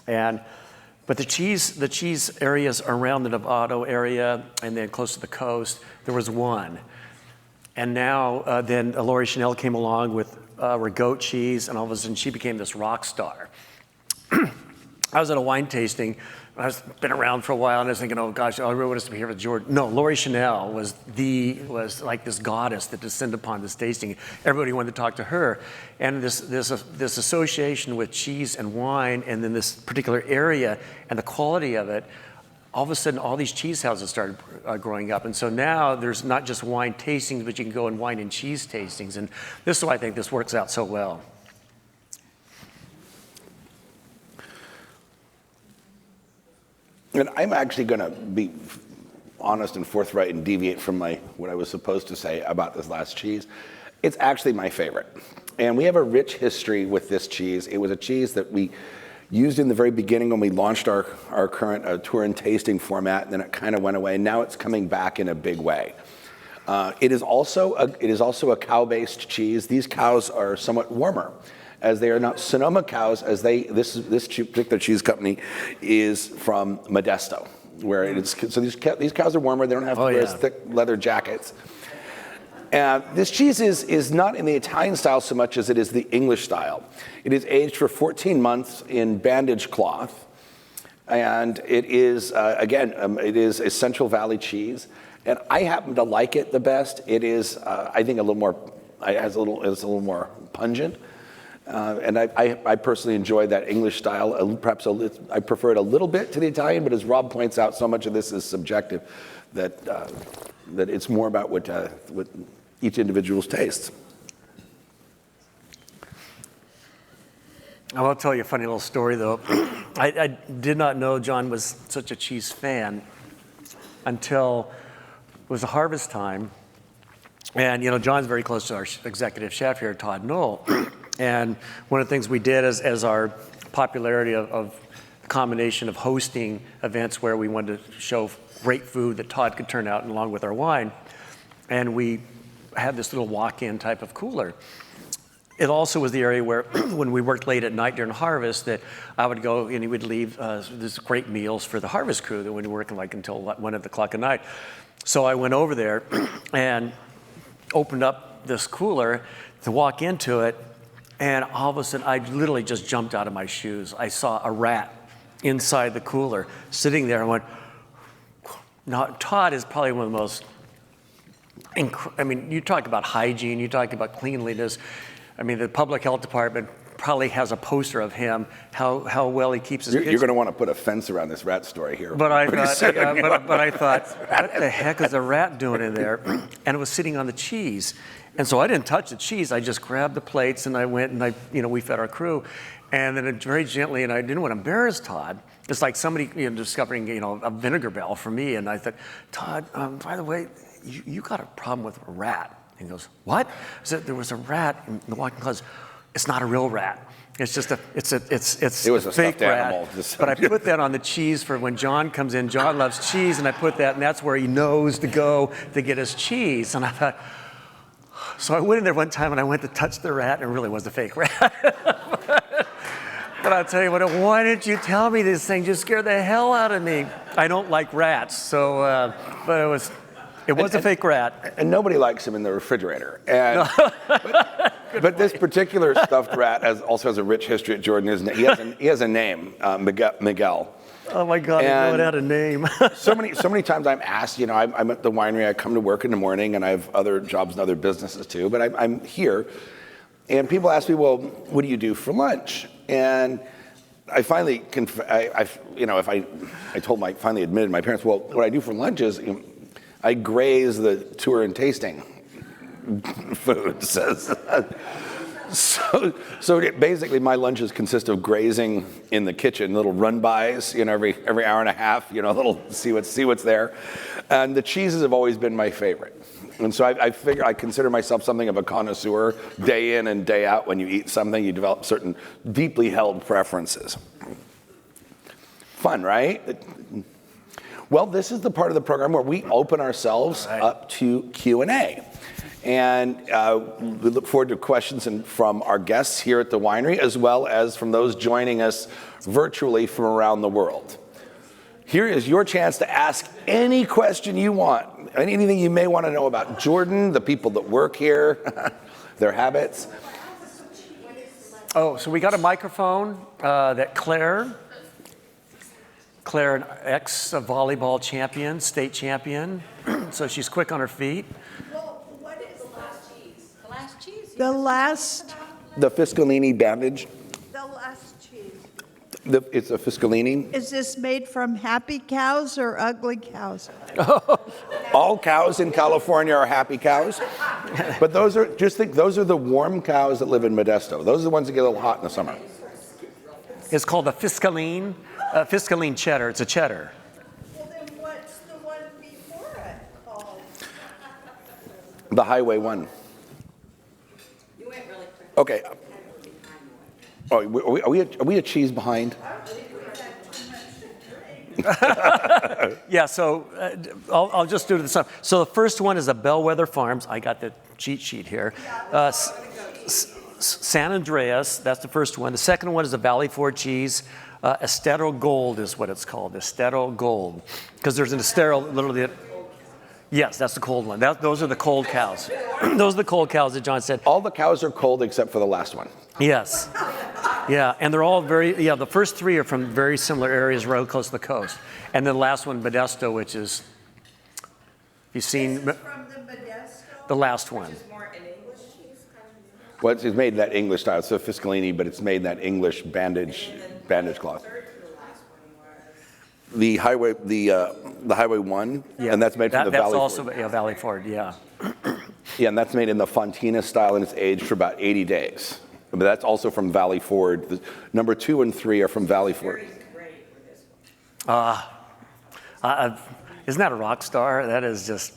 But the cheese areas around the Novato area and then close to the coast, there was one. And now, then Laurie Chanel came along with goat cheese, and all of a sudden she became this rock star. I was at a wine tasting. I've been around for a while, and I was thinking, oh gosh, I really want us to be here with Jordan. No, Laurie Chanel was like this goddess that descended upon this tasting. Everybody wanted to talk to her. And this association with cheese and wine, and then this particular area and the quality of it, all of a sudden, all these cheese houses started growing up. And so now there's not just wine tastings, but you can go in wine and cheese tastings. And this is why I think this works out so well. And I'm actually going to be honest and forthright and deviate from what I was supposed to say about this last cheese. It's actually my favorite. And we have a rich history with this cheese. It was a cheese that we used in the very beginning when we launched our current tour and tasting format, and then it kind of went away. Now it's coming back in a big way. It is also a cow-based cheese. These cows are somewhat warmer, as they are not Sonoma cows, as this particular cheese company is from Modesto, where it is. So these cows are warmer. They don't have to wear thick leather jackets. And this cheese is not in the Italian style so much as it is the English style. It is aged for 14 months in bandage cloth. And it is, it is a Central Valley cheese. And I happen to like it the best. It is, I think, it's a little more pungent. And I personally enjoy that English style. I prefer it a little bit to the Italian, but as Rob points out, so much of this is subjective that it's more about what each individual's tastes. I will tell you a funny little story, though. I did not know John was such a cheese fan until it was harvest time. And, John's very close to our executive chef here, Todd Knoll. And one of the things we did as our popularity of the combination of hosting events where we wanted to show great food that Todd could turn out along with our wine, and we had this little walk-in type of cooler. It also was the area where, when we worked late at night during harvest, that I would go and he would leave these great meals for the harvest crew that would be working like until 1 o'clock at night. So I went over there and opened up this cooler to walk into it, and all of a sudden, I literally just jumped out of my shoes. I saw a rat inside the cooler sitting there and went, now, Todd is probably one of the most, you talk about hygiene, you talk about cleanliness. The public health department probably has a poster of him, how well he keeps his kitchen. You're going to want to put a fence around this rat story here. But I thought, what the heck is a rat doing in there? And it was sitting on the cheese. And so I didn't touch the cheese. I just grabbed the plates and I went and we fed our crew. And then it very gently, and I didn't want to embarrass Todd. It's like somebody discovering a vinegar barrel for me. And I thought, Todd, by the way, you got a problem with a rat. And he goes, what? I said, there was a rat in the walk-in closet. It's not a real rat. It's just a fake rat. Animal. But I put that on the cheese for when John comes in. John loves cheese, and I put that, and that's where he knows to go to get his cheese. And I thought, so I went in there one time, and I went to touch the rat, and it really was a fake rat. But I'll tell you what, why didn't you tell me this thing? Just scared the hell out of me. I don't like rats, so, but it was a fake rat. And nobody likes him in the refrigerator. And, but this particular stuffed rat also has a rich history at Jordan. He has a name, Miguel. Oh my God, I know it had a name. so many times I'm asked, I'm at the winery, I come to work in the morning, and I have other jobs and other businesses too, but I'm here. And people ask me, well, what do you do for lunch? And I finally, finally admitted my parents, well, what I do for lunch is, I graze the tour and tasting food. So basically, my lunches consist of grazing in the kitchen, little run-bys, every hour and a half, little see what's there. And the cheeses have always been my favorite. And so I consider myself something of a connoisseur. Day in and day out, when you eat something, you develop certain deeply held preferences. Fun, right? Well, this is the part of the program where we open ourselves up to Q&A. And we look forward to questions from our guests here at the winery, as well as from those joining us virtually from around the world. Here is your chance to ask any question you want, anything you may want to know about Jordan, the people that work here, their habits. Oh, so we got a microphone that Claire, an ex-volleyball champion, state champion, so she's quick on her feet. Well, what is the last cheese? The last cheese? The Fiscalini bandage. The last cheese. It's a Fiscalini. Is this made from happy cows or ugly cows? All cows in California are happy cows. But those are the warm cows that live in Modesto. Those are the ones that get a little hot in the summer. It's called a Fiscaline. Fiscaline cheddar. It's a cheddar. Well, then what's the one before it called? The Highway 1. You went really quick. Okay. Oh, are we a cheese behind? Yeah, so I'll just do this. So the first one is a Bellwether Farms. I got the cheat sheet here. San Andreas, that's the first one. The second one is the Valley Ford cheese. Estero Gold is what it's called, Estero Gold. Because there's an Estero, literally. Yes, that's the cold one. Those are the cold cows. Those are the cold cows that John said. All the cows are cold except for the last one. Yes. Yeah, and they're all the first three are from very similar areas right close to the coast. And then the last one, Modesto, which is, you've seen This is from the Modesto? the last one. More an English cheese kind of. Well, it's made in that English style. It's a Fiscalini, but it's made in that English bandage cloth. Third to the last one was. The highway 1, Yeah, and that's made from the that's Valley also Ford. Valley Ford, yeah. Yeah, and that's made in the Fontina style, and it's aged for about 80 days. But that's also from Valley Ford. The number 2 and 3 are from Valley Ford. Very great with this one. Isn't that a rock star? That is just.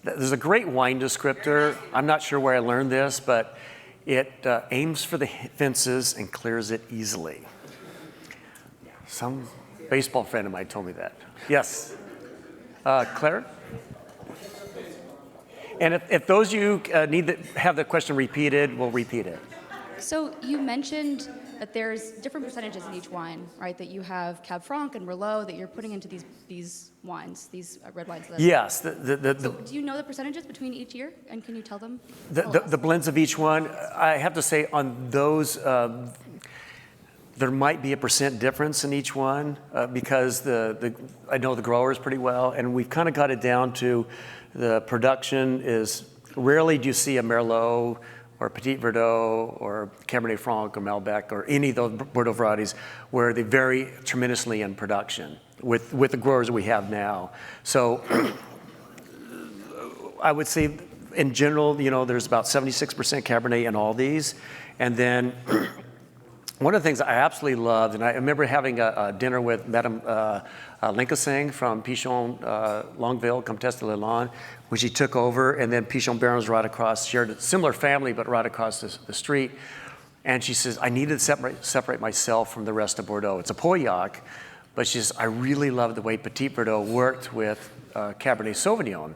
There's a great wine descriptor. I'm not sure where I learned this, but it aims for the fences and clears it easily. Some baseball friend of mine told me that. Yes. Claire? And if those of you need to have the question repeated, we'll repeat it. So you mentioned that there's different percentages in each wine, right? That you have Cab Franc and Merlot that you're putting into these wines, these red wines. Yes. So do you know the percentages between each year, and can you tell them? The blends of each one, I have to say on those, there might be a % difference in each one because I know the growers pretty well, and we've kind of got it down to the production is, rarely do you see a Merlot or Petit Verdot or Cabernet Franc or Malbec or any of those Bordeaux varieties where they vary tremendously in production with the growers that we have now. So I would say in general, there's about 76% Cabernet in all these. And then one of the things I absolutely loved, and I remember having a dinner with Madame Linkesing from Pichon Longueville, Comtesse de Lalande, which he took over, and then Pichon Barons right across, shared a similar family, but right across the street. And she says, I needed to separate myself from the rest of Bordeaux. It's a Pauillac, but she says, I really love the way Petit Verdot worked with Cabernet Sauvignon.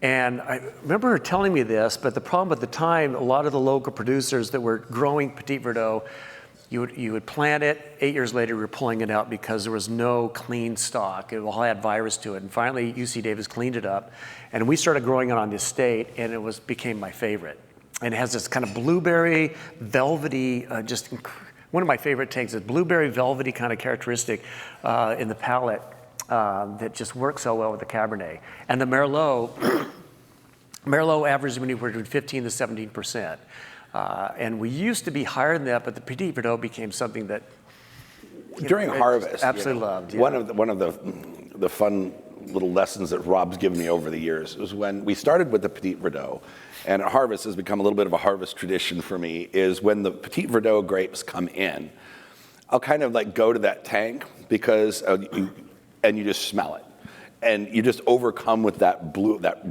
And I remember her telling me this, but the problem at the time, a lot of the local producers that were growing Petit Verdot, you would plant it, 8 years later, we were pulling it out because there was no clean stock. It all had virus to it. And finally, UC Davis cleaned it up. And we started growing it on the estate, and it became my favorite. And it has this kind of blueberry, velvety, one of my favorite tanks is blueberry, velvety kind of characteristic in the palate that just works so well with the Cabernet. And the Merlot, Merlot averages anywhere between 15 to 17%. And we used to be higher than that, but the Petit Verdot became something that During harvest, absolutely loved. Yeah. One of the fun little lessons that Rob's given me over the years was when we started with the Petit Verdot, and at harvest has become a little bit of a harvest tradition for me, is when the Petit Verdot grapes come in, I'll kind of like go to that tank because you just smell it. And you just overcome with that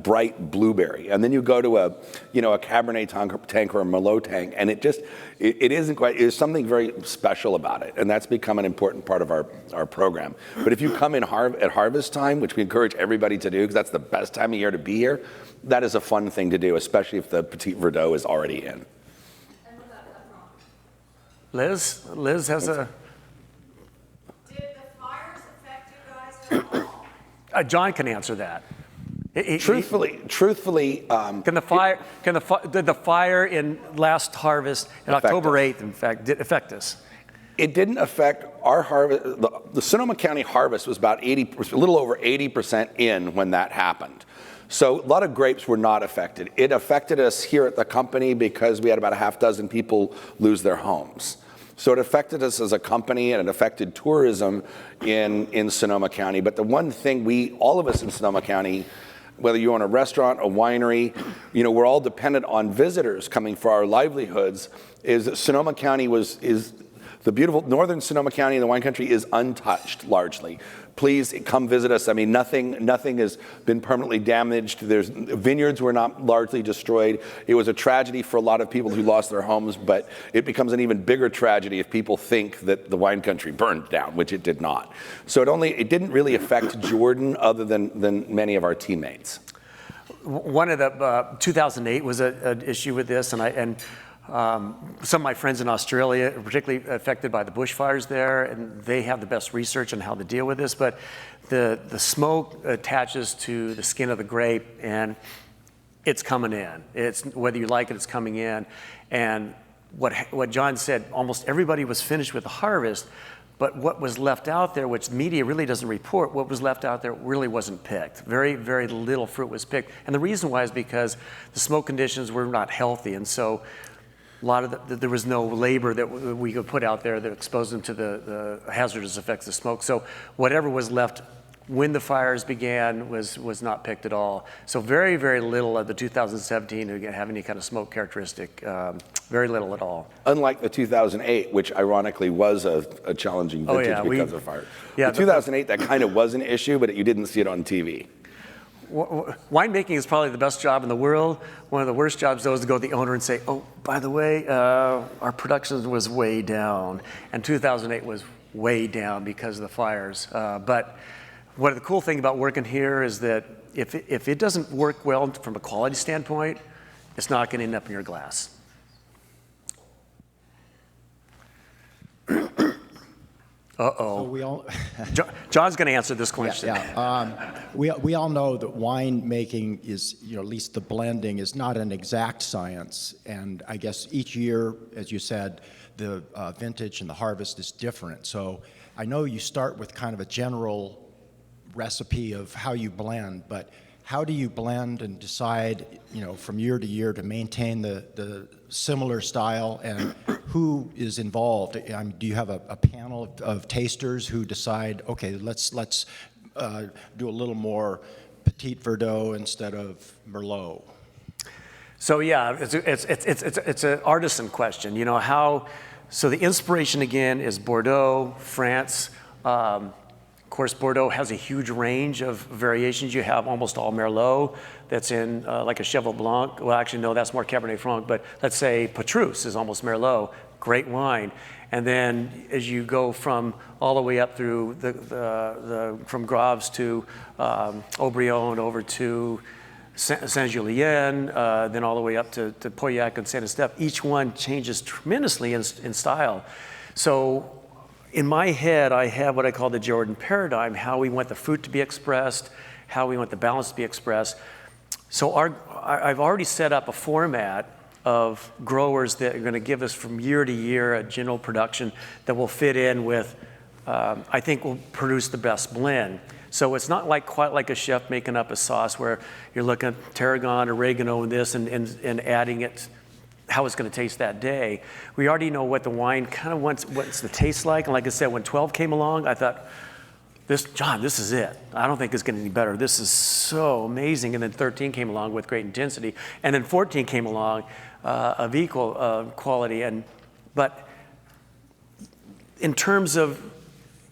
bright blueberry. And then you go to a Cabernet tank or a Merlot tank, and there's something very special about it. And that's become an important part of our program. But if you come in at harvest time, which we encourage everybody to do, because that's the best time of year to be here, that is a fun thing to do, especially if the Petit Verdot is already in. And what about Liz has a... Did the fires affect you guys at all? John can answer that. Truthfully, Did the fire in last harvest, in Affect October us. 8th, in fact, did affect us? it didn't affect our harvest. The Sonoma County harvest was about a little over 80% in when that happened. So a lot of grapes were not affected. It affected us here at the company because we had about a half dozen people lose their homes. So it affected us as a company, and it affected tourism in Sonoma County. But the one thing all of us in Sonoma County, whether you own a restaurant, a winery, we're all dependent on visitors coming for our livelihoods, is that Sonoma County is the beautiful northern Sonoma County in the wine country is untouched largely. Please come visit us. I mean, nothing has been permanently damaged. Vineyards were not largely destroyed. It was a tragedy for a lot of people who lost their homes, but it becomes an even bigger tragedy if people think that the wine country burned down, which it did not. So it didn't really affect Jordan other than many of our teammates. one of the 2008 was an issue with this, and some of my friends in Australia are particularly affected by the bushfires there, and they have the best research on how to deal with this. But the smoke attaches to the skin of the grape, and it's coming in. It's whether you like it, it's coming in. And what John said, almost everybody was finished with the harvest, but what was left out there, which media really doesn't report, what was left out there really wasn't picked. Very, very little fruit was picked. And the reason why is because the smoke conditions were not healthy. And so a lot of there was no labor that we could put out there that exposed them to the hazardous effects of smoke. So whatever was left when the fires began was not picked at all. So very, very little of the 2017 have any kind of smoke characteristic, very little at all. Unlike the 2008, which ironically was a challenging vintage because of fire. Yeah, the 2008, that kind of was an issue, but you didn't see it on TV. Winemaking is probably the best job in the world. One of the worst jobs, though, is to go to the owner and say, oh, by the way, our production was way down. And 2008 was way down because of the fires. But one of the cool thing about working here is that if it doesn't work well from a quality standpoint, it's not going to end up in your glass. Uh-oh. So John's going to answer this question. we all know that wine making is, at least the blending is not an exact science. And I guess each year, as you said, the vintage and the harvest is different. So I know you start with kind of a general recipe of how you blend, but how do you blend and decide, from year to year to maintain the similar style, and who is involved? Do you have a panel of tasters who decide, okay, let's do a little more Petit Verdot instead of Merlot? So yeah, it's an artisan question. So the inspiration again is Bordeaux, France. Of course, Bordeaux has a huge range of variations. You have almost all Merlot that's in like a Cheval Blanc. Well, actually, no, that's more Cabernet Franc, but let's say Petrus is almost Merlot, great wine. And then as you go from all the way up through from Graves to Aubryon over to Saint-Julien, then all the way up to Pauillac and Saint-Estèphe, each one changes tremendously in style. So in my head, I have what I call the Jordan paradigm, how we want the fruit to be expressed, how we want the balance to be expressed. So I've already set up a format of growers that are going to give us from year to year a general production that will fit in with, I think will produce the best blend. So it's not quite like a chef making up a sauce where you're looking at tarragon, oregano, and this, and adding it, how it's going to taste that day. We already know what the wine kind of wants, what's the taste like. And like I said, when 12 came along, I thought, John, this is it. I don't think it's getting any better. This is so amazing. And then 13 came along with great intensity. And then 14 came along of equal quality. But in terms of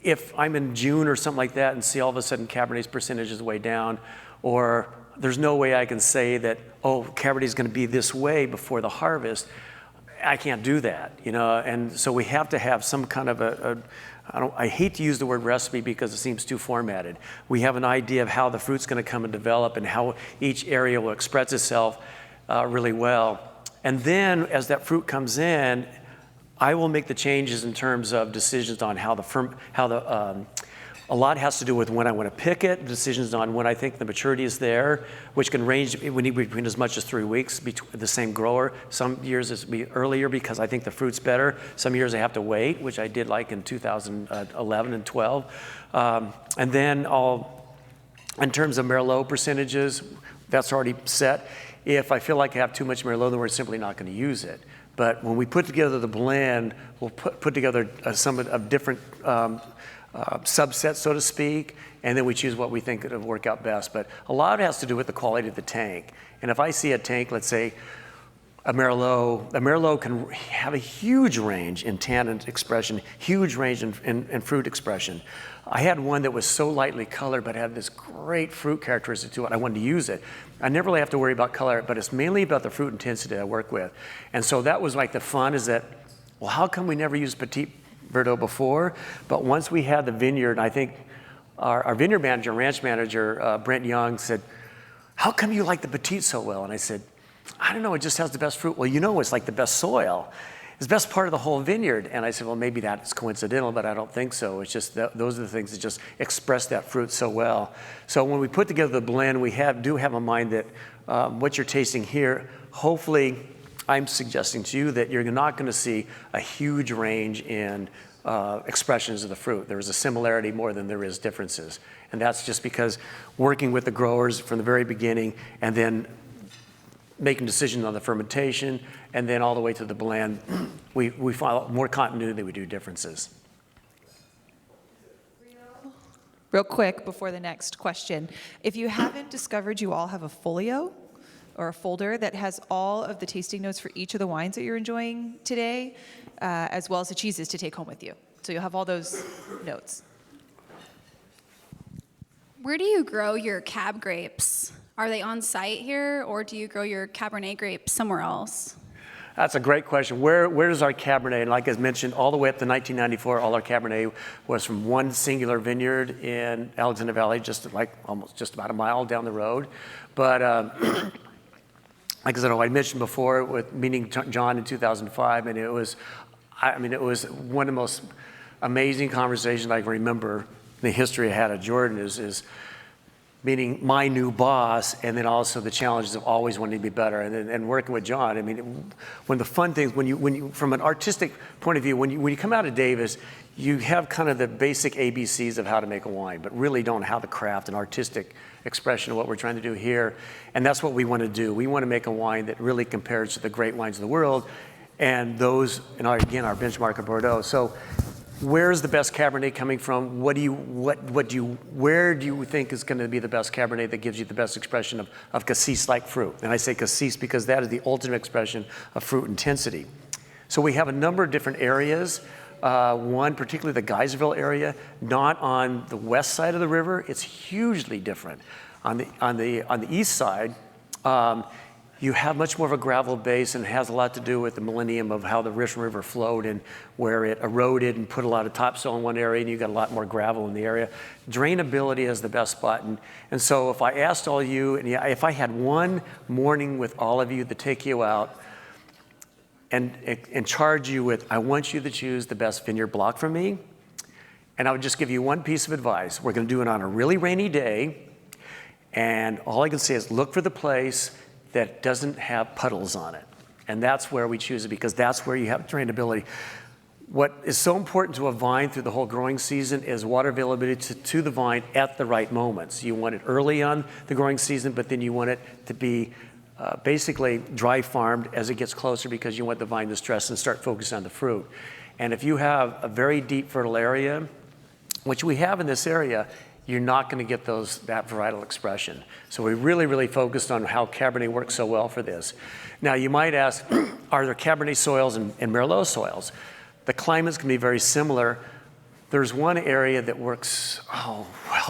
if I'm in June or something like that and see all of a sudden Cabernet's percentage is way down, or there's no way I can say that, oh, Cabernet is going to be this way before the harvest. I can't do that, and so we have to have some kind of I hate to use the word recipe because it seems too formatted. We have an idea of how the fruit's going to come and develop and how each area will express itself really well. And then as that fruit comes in, I will make the changes in terms of decisions on a lot has to do with when I want to pick it, decisions on when I think the maturity is there, which can range between as much as 3 weeks between the same grower. Some years it's be earlier because I think the fruit's better. Some years I have to wait, which I did like in 2011 and 12. And then in terms of Merlot percentages, that's already set. If I feel like I have too much Merlot, then we're simply not going to use it. But when we put together the blend, we'll put together some of different subsets, so to speak, and then we choose what we think would work out best. But a lot of it has to do with the quality of the tank. And if I see a tank, let's say a Merlot can have a huge range in tannin expression, huge range in fruit expression. I had one that was so lightly colored but had this great fruit characteristic to it. I wanted to use it. I never really have to worry about color, but it's mainly about the fruit intensity I work with. And so that was like the fun is that, well, how come we never used Petit Verdot before? But once we had the vineyard, I think our vineyard manager, ranch manager, Brent Young, said, how come you like the Petite so well? And I said, I don't know, it just has the best fruit. Well, you know, it's like the best soil. It's the best part of the whole vineyard. And I said, well, maybe that's coincidental, but I don't think so. It's just that those are the things that just express that fruit so well. So when we put together the blend, we do have in mind that what you're tasting here, hopefully, I'm suggesting to you that you're not going to see a huge range in expressions of the fruit. There is a similarity more than there is differences. And that's just because working with the growers from the very beginning and then making decisions on the fermentation and then all the way to the blend, we follow more continuity than we do differences. Real quick before the next question, if you haven't discovered, you all have a folio or a folder that has all of the tasting notes for each of the wines that you're enjoying today, as well as the cheeses to take home with you. So you'll have all those notes. Where do you grow your cab grapes? Are they on site here, or do you grow your Cabernet grapes somewhere else? That's a great question. Where does our Cabernet, and like I mentioned, all the way up to 1994, all our Cabernet was from one singular vineyard in Alexander Valley, almost just about a mile down the road. But like I said, I mentioned before, with meeting John in 2005, and it was one of the most amazing conversations I can remember in the history I had at Jordan is meeting my new boss, and then also the challenges of always wanting to be better, and working with John. I mean, one of the fun things when you from an artistic point of view, when you come out of Davis, you have kind of the basic ABCs of how to make a wine, but really don't have the craft and artistic expression of what we're trying to do here, and that's what we want to do. We want to make a wine that really compares to the great wines of the world, and those, and our benchmark of Bordeaux. So, where's the best Cabernet coming from? Where do you think is going to be the best Cabernet that gives you the best expression of cassis-like fruit? And I say cassis because that is the ultimate expression of fruit intensity. So we have a number of different areas. One, particularly the Geyserville area, not on the west side of the river. It's hugely different. On the east side, you have much more of a gravel base, and it has a lot to do with the millennium of how the Richmond River flowed and where it eroded and put a lot of topsoil in one area, and you got a lot more gravel in the area. Drainability is the best spot. And so if I asked all you, and if I had one morning with all of you to take you out and charge you with, I want you to choose the best vineyard block for me, and I would just give you one piece of advice. We're going to do it on a really rainy day, and all I can say is look for the place that doesn't have puddles on it. And that's where we choose it, because that's where you have drainability. What is so important to a vine through the whole growing season is water availability to the vine at the right moments. You want it early on the growing season, but then you want it to be basically dry farmed as it gets closer, because you want the vine to stress and start focusing on the fruit. And if you have a very deep fertile area, which we have in this area, you're not going to get that varietal expression. So we really, really focused on how Cabernet works so well for this. Now, you might ask, are there Cabernet soils and Merlot soils? The climates can be very similar. There's one area that works well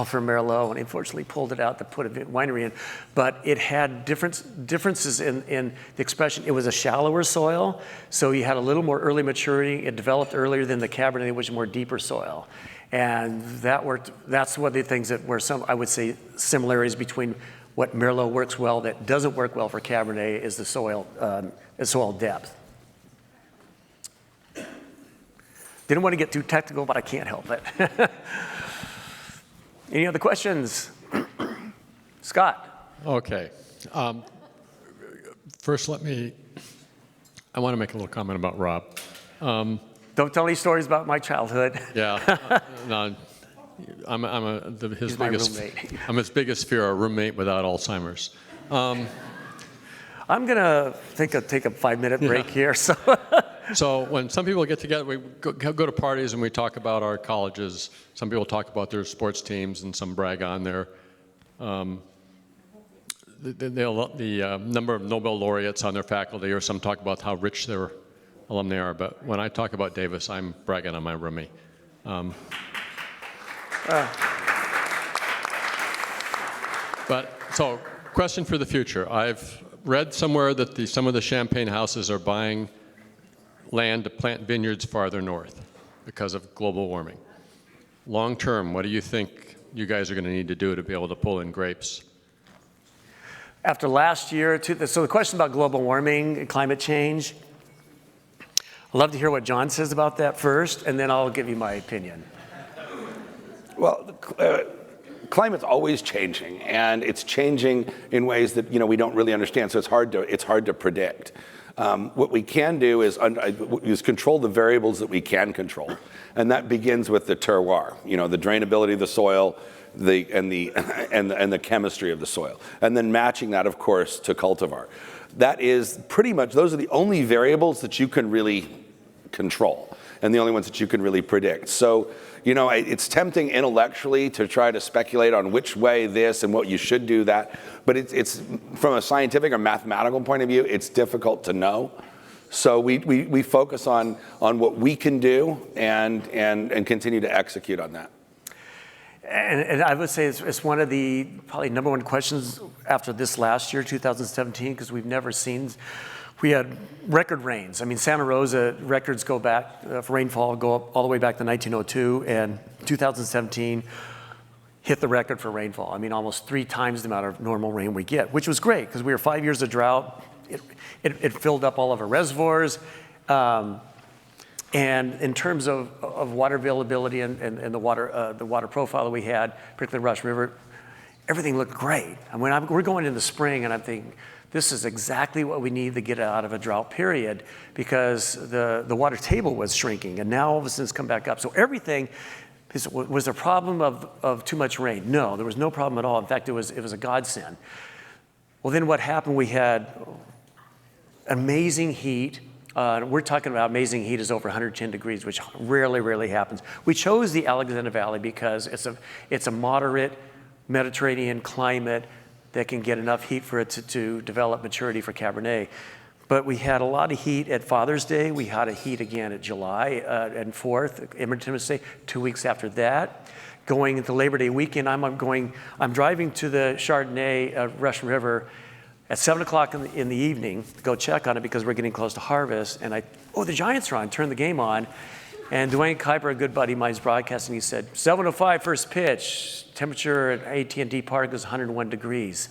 for Merlot, and unfortunately pulled it out to put a winery in, but it had differences in the expression. It was a shallower soil, so you had a little more early maturity. It developed earlier than the Cabernet, which is more deeper soil. And that worked. That's one of the things that were I would say, similarities between what Merlot works well that doesn't work well for Cabernet is the soil depth. Didn't want to get too technical, but I can't help it. Any other questions? Scott. Okay. First, I want to make a little comment about Rob. Don't tell any stories about my childhood. Yeah. No, He's my roommate. I'm his biggest fear, a roommate without Alzheimer's. I'm going to take a 5-minute break here. So when some people get together, we go to parties and we talk about our colleges. Some people talk about their sports teams and some brag on their the number of Nobel laureates on their faculty, or some talk about how rich their alumni are. But when I talk about Davis, I'm bragging on my roomie. But so, question for the future. I've read somewhere that some of the champagne houses are buying land to plant vineyards farther north because of global warming. Long term, what do you think you guys are going to need to do to be able to pull in grapes? After last year, so the question about global warming and climate change, I'd love to hear what John says about that first, and then I'll give you my opinion. Well, climate's always changing, and it's changing in ways that we don't really understand. So it's hard to predict. What we can do is control the variables that we can control, and that begins with the terroir. The drainability of the soil, and the chemistry of the soil, and then matching that, of course, to cultivar. That is pretty much, those are the only variables that you can really control, and the only ones that you can really predict. So, it's tempting intellectually to try to speculate on which way this and what you should do that, but it's from a scientific or mathematical point of view, it's difficult to know. So we focus on what we can do and continue to execute on that. And I would say it's one of the probably number one questions after this last year, 2017, because we've never seen, we had record rains. I mean, Santa Rosa records go back, for rainfall, go up all the way back to 1902, and 2017 hit the record for rainfall. I mean, almost 3 times the amount of normal rain we get, which was great, because we were 5 years of drought. It filled up all of our reservoirs. And in terms of water availability and the water profile that we had, particularly Rush River, everything looked great. And we're going into spring, and I'm thinking, this is exactly what we need to get out of a drought period, because the water table was shrinking, and now all of a sudden it's come back up. So everything, was a problem of too much rain? No, there was no problem at all. In fact, it was a godsend. Well, then what happened, we had amazing heat. We're talking about amazing heat is over 110 degrees, which rarely happens. We chose the Alexander Valley because it's a moderate Mediterranean climate that can get enough heat for it to develop maturity for Cabernet. But we had a lot of heat at Father's Day. We had a heat again at July and 4th, Independence Day, 2 weeks after that. Going into Labor Day weekend, I'm driving to the Chardonnay Russian River at 7 o'clock in the evening to go check on it because we're getting close to harvest. And the Giants are on, turn the game on. And Dwayne Kuiper, a good buddy of mine, is broadcasting. He said, 7:05 first pitch, temperature at AT&T Park is 101 degrees.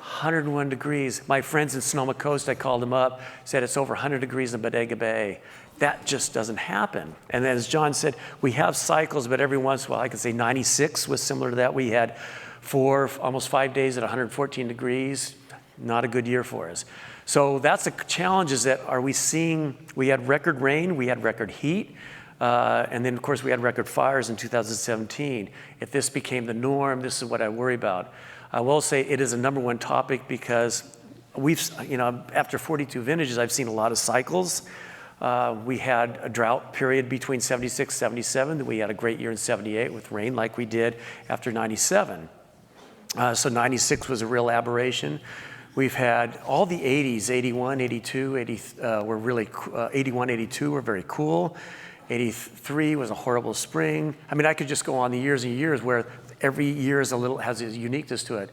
101 degrees. My friends in Sonoma Coast, I called them up, said it's over 100 degrees in Bodega Bay. That just doesn't happen. And as John said, we have cycles, but every once in a while, I could say 96 was similar to that. We had almost 5 days at 114 degrees. Not a good year for us. So that's the challenge, is that we had record rain, we had record heat, and then of course we had record fires in 2017. If this became the norm, this is what I worry about. I will say it is a number one topic because after 42 vintages, I've seen a lot of cycles. We had a drought period between 76, 77, then we had a great year in 78 with rain like we did after 97. So 96 was a real aberration. We've had all the 80s, 81, 82, 81, 82 were very cool. 83 was a horrible spring. I mean, I could just go on the years and years where every year has a uniqueness to it.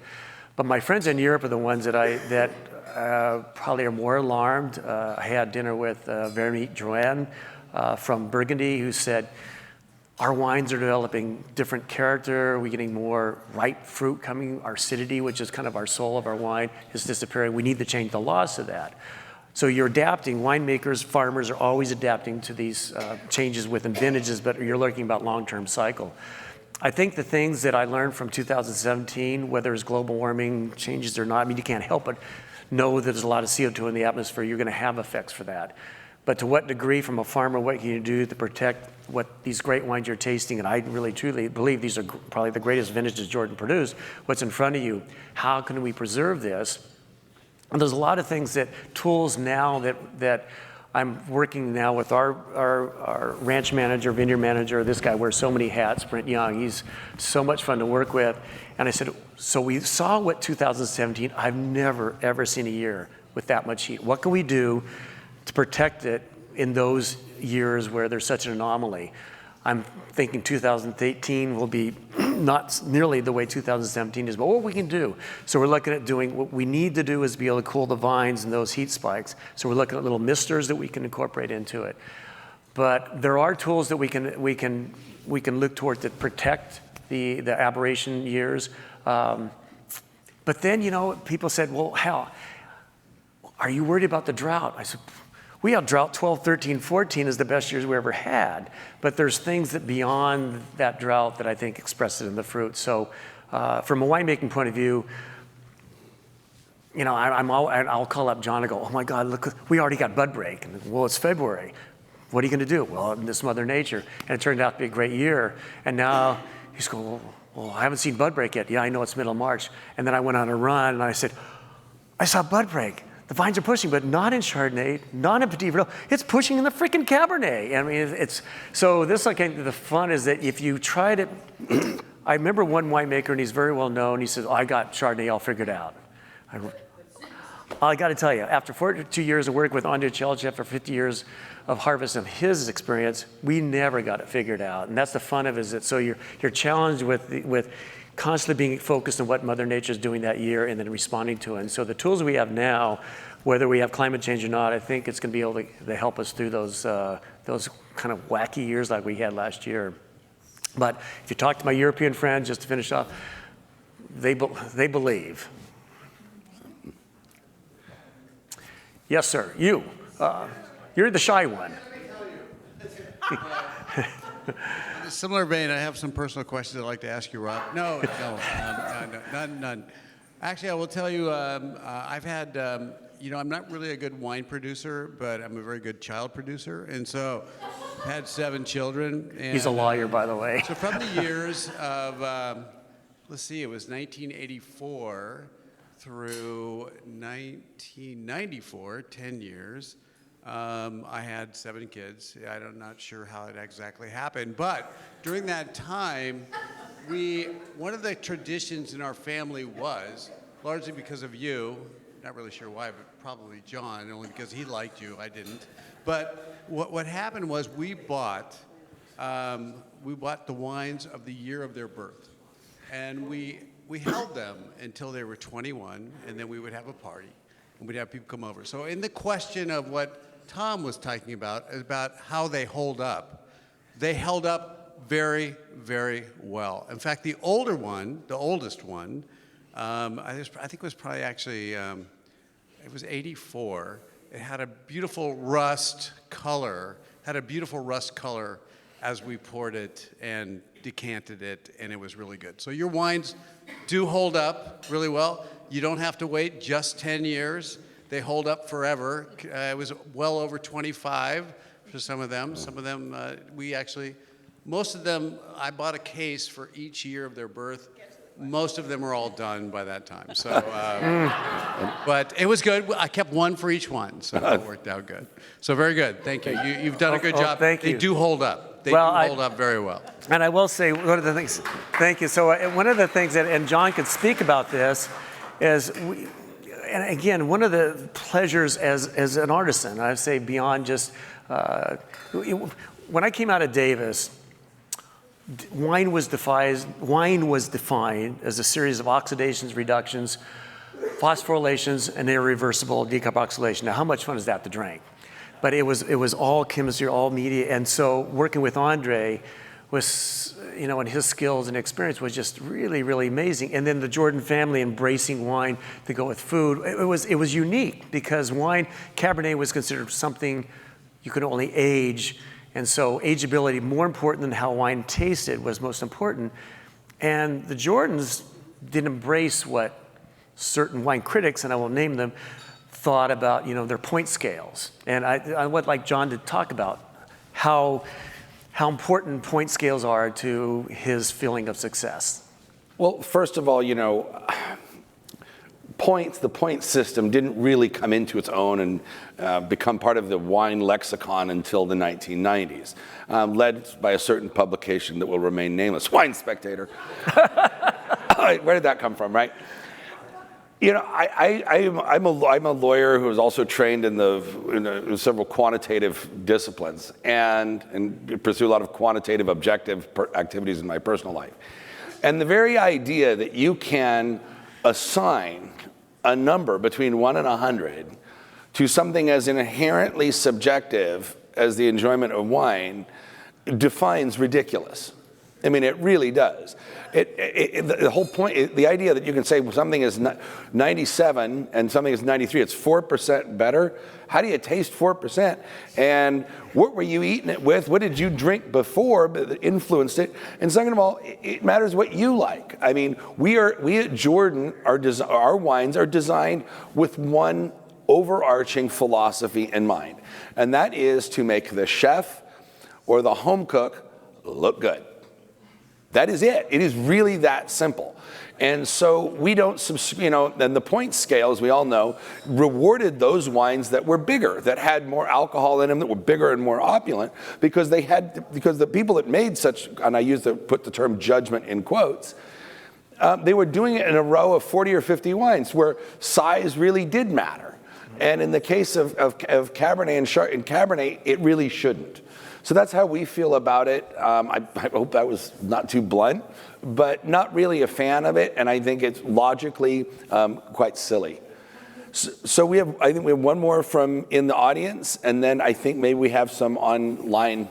But my friends in Europe are the ones that probably are more alarmed. I had dinner with Veronique Drouin from Burgundy, who said, our wines are developing different character. We're getting more ripe fruit coming. Our acidity, which is kind of our soul of our wine, is disappearing. We need to change the laws to that. So you're adapting. Winemakers, farmers are always adapting to these changes within vintages, but you're looking about long-term cycle. I think the things that I learned from 2017, whether it's global warming changes or not, I mean, you can't help but know that there's a lot of CO2 in the atmosphere. You're going to have effects for that. But to what degree, from a farmer, what can you do to protect what these great wines you're tasting? And I really, truly believe these are probably the greatest vintages Jordan produced. What's in front of you? How can we preserve this? And there's a lot of things tools now that I'm working now with our ranch manager, vineyard manager. This guy wears so many hats, Brent Young. He's so much fun to work with. And I said, so we saw what 2017, I've never, ever seen a year with that much heat. What can we do to protect it in those years where there's such an anomaly? I'm thinking 2018 will be not nearly the way 2017 is, but what we can do. So we're looking at doing, what we need to do is be able to cool the vines in those heat spikes. So we're looking at little misters that we can incorporate into it. But there are tools that we can look toward to protect the aberration years. But then, people said, well, hell, are you worried about the drought? I said, we had drought 12, 13, 14 is the best years we ever had. But there's things that beyond that drought that I think express it in the fruit. So from a winemaking point of view, I'll call up John and go, oh my God, look, we already got bud break. And, well, it's February. What are you going to do? Well, this Mother Nature. And it turned out to be a great year. And now he's going, well, I haven't seen bud break yet. Yeah, I know it's middle of March. And then I went on a run and I said, I saw bud break. The vines are pushing, but not in Chardonnay, not in Petit Verdot. It's pushing in the freaking Cabernet. I mean, so this, the fun is that if you tried it, I remember one winemaker, and he's very well known, he says, I got Chardonnay all figured out. I got to tell you, after 42 years of work with Andre Chelch, after 50 years of harvest of his experience, we never got it figured out. And that's the fun of it, is that so you're challenged with constantly being focused on what Mother Nature is doing that year and then responding to it. And so the tools we have now, whether we have climate change or not, I think it's going to be able to help us through those kind of wacky years like we had last year. But if you talk to my European friends, just to finish off, they believe. Yes, sir. You're the shy one. In a similar vein, I have some personal questions I'd like to ask you, Rob. No, none. Actually, I will tell you, I've had, I'm not really a good wine producer, but I'm a very good child producer. And so I've had 7 children. And, he's a lawyer, by the way. So from the years of, let's see, it was 1984 through 1994, 10 years. I had 7 kids. I'm not sure how it exactly happened, but during that time, one of the traditions in our family was, largely because of you, not really sure why, but probably John, only because he liked you, I didn't. But what happened was we bought the wines of the year of their birth, and we held them until they were 21, and then we would have a party, and we'd have people come over. So in the question of what Tom was talking about how they hold up, they held up very, very well. In fact, the oldest one, I think it was probably actually, it was 84. It had a beautiful rust color, as we poured it and decanted it, and it was really good. So your wines do hold up really well. You don't have to wait just 10 years. They hold up forever. It was well over 25 for some of them. Some of them, most of them, I bought a case for each year of their birth. Most of them are all done by that time. So, but it was good. I kept one for each one, so it worked out good. So very good. Thank you. You've done a good job. Thank you. They do hold up. They do hold up very well. And I will say, one of the things, thank you. So one of the things and John could speak about this, is and again, one of the pleasures as an artisan, I say beyond just, when I came out of Davis, wine was defined as a series of oxidations, reductions, phosphorylations, and irreversible decarboxylation. Now, how much fun is that to drink? But it was all chemistry, all media, and so working with Andre was, and his skills and experience was just really, really amazing. And then the Jordan family embracing wine to go with food, it was unique because Cabernet was considered something you could only age. And so ageability, more important than how wine tasted, was most important. And the Jordans did embrace what certain wine critics, and I won't name them, thought about, their point scales. And I would like John to talk about how important point scales are to his feeling of success. Well, first of all, the point system didn't really come into its own and become part of the wine lexicon until the 1990s, led by a certain publication that will remain nameless, Wine Spectator. Where did that come from, right? I'm a lawyer who is also trained in several quantitative disciplines and pursue a lot of quantitative objective activities in my personal life. And the very idea that you can assign a number between 1 and 100 to something as inherently subjective as the enjoyment of wine defines ridiculous. I mean, it really does. The whole point, the idea that you can say something is 97 and something is 93, it's 4% better. How do you taste 4%? And what were you eating it with? What did you drink before that influenced it? And second of all, it matters what you like. I mean, we at Jordan, our wines are designed with one overarching philosophy in mind, and that is to make the chef or the home cook look good. That is it. It is really that simple. And so we don't, and the point scale, as we all know, rewarded those wines that were bigger, that had more alcohol in them, that were bigger and more opulent, because the people that made such, and I put the term judgment in quotes, they were doing it in a row of 40 or 50 wines where size really did matter. And in the case of Cabernet and Cabernet, it really shouldn't. So that's how we feel about it. I hope that was not too blunt, but not really a fan of it, and I think it's logically quite silly. So I think we have one more from in the audience, and then I think maybe we have some online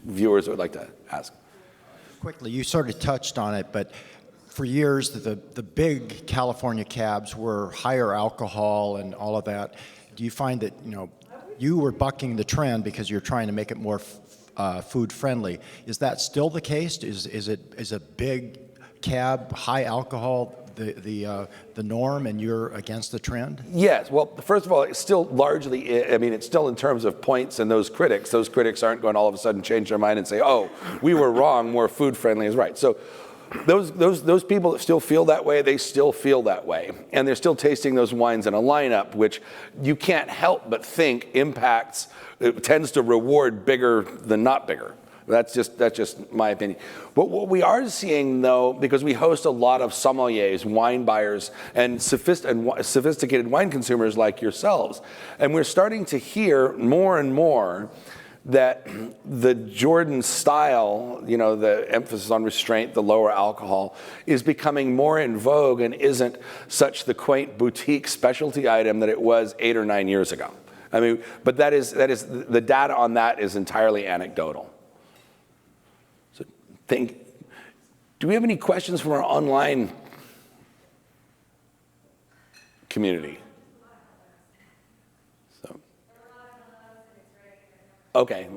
viewers that would like to ask. Quickly, you sort of touched on it, but for years the big California cabs were higher alcohol and all of that. Do you find that, you were bucking the trend because you're trying to make it more food friendly? Is that still the case? Is a big cab, high alcohol, the norm, and you're against the trend? Yes. Well, first of all, it's still largely, it's still in terms of points and those critics. Those critics aren't going to all of a sudden change their mind and say, oh, we were wrong, more food friendly is right. So those people that still feel that way, they still feel that way. And they're still tasting those wines in a lineup, which you can't help but think it tends to reward bigger than not bigger. That's just my opinion. But what we are seeing, though, because we host a lot of sommeliers, wine buyers, and sophisticated wine consumers like yourselves, and we're starting to hear more and more that the Jordan style, the emphasis on restraint, the lower alcohol, is becoming more in vogue and isn't such the quaint boutique specialty item that it was 8 or 9 years ago. But that is the data on that is entirely anecdotal. So do we have any questions from our online community? Okay,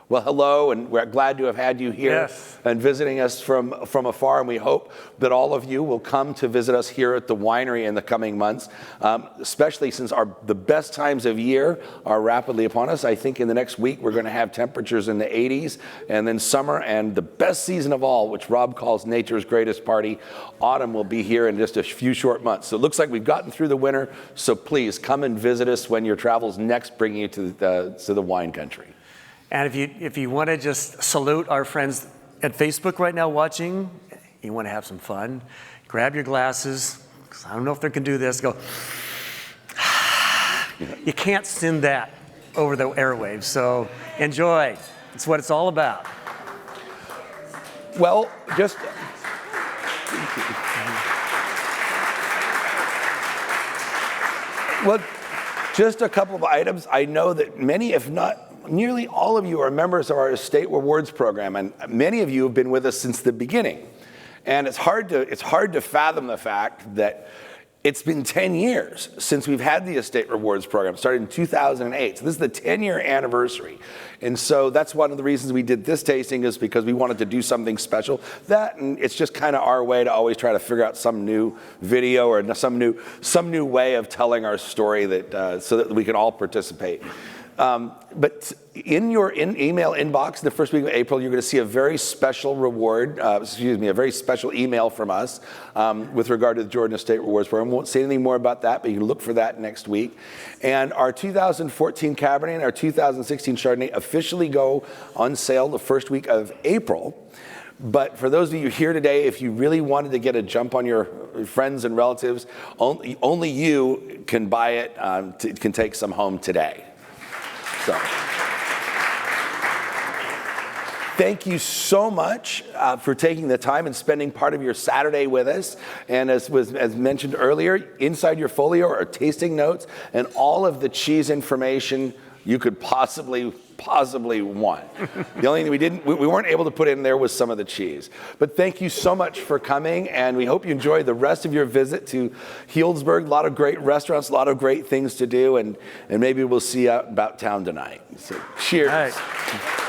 well, hello, and we're glad to have had you here and visiting us from afar, and we hope that all of you will come to visit us here at the winery in the coming months, especially since the best times of year are rapidly upon us. I think in the next week we're going to have temperatures in the 80s, and then summer, and the best season of all, which Rob calls nature's greatest party, autumn will be here in just a few short months. So it looks like we've gotten through the winter, so please come and visit us when your travels next bring you to the wine country. And if you want to just salute our friends at Facebook right now watching, you want to have some fun, grab your glasses, because I don't know if they can do this, go, you can't send that over the airwaves, so enjoy. It's what it's all about. Well, just a couple of items. I know that many, if not nearly all of you, are members of our Estate Rewards program, and many of you have been with us since the beginning. And it's hard to fathom the fact that it's been 10 years since we've had the Estate Rewards program, started in 2008. So this is the 10-year anniversary. And so that's one of the reasons we did this tasting, is because we wanted to do something special. That, and it's just kind of our way to always try to figure out some new video or some new way of telling our story so that we can all participate. But in your email inbox in the first week of April, you're going to see a very special a very special email from us with regard to the Jordan Estate Rewards program. I won't say anything more about that, but you can look for that next week. And our 2014 Cabernet and our 2016 Chardonnay officially go on sale the first week of April. But for those of you here today, if you really wanted to get a jump on your friends and relatives, only you can buy it, can take some home today. So, thank you so much for taking the time and spending part of your Saturday with us. And as mentioned earlier, inside your folio are tasting notes and all of the cheese information you could possibly possibly one. The only thing we weren't able to put in there was some of the cheese. But thank you so much for coming, and we hope you enjoy the rest of your visit to Healdsburg. A lot of great restaurants, a lot of great things to do, and maybe we'll see you out about town tonight. So cheers. All right.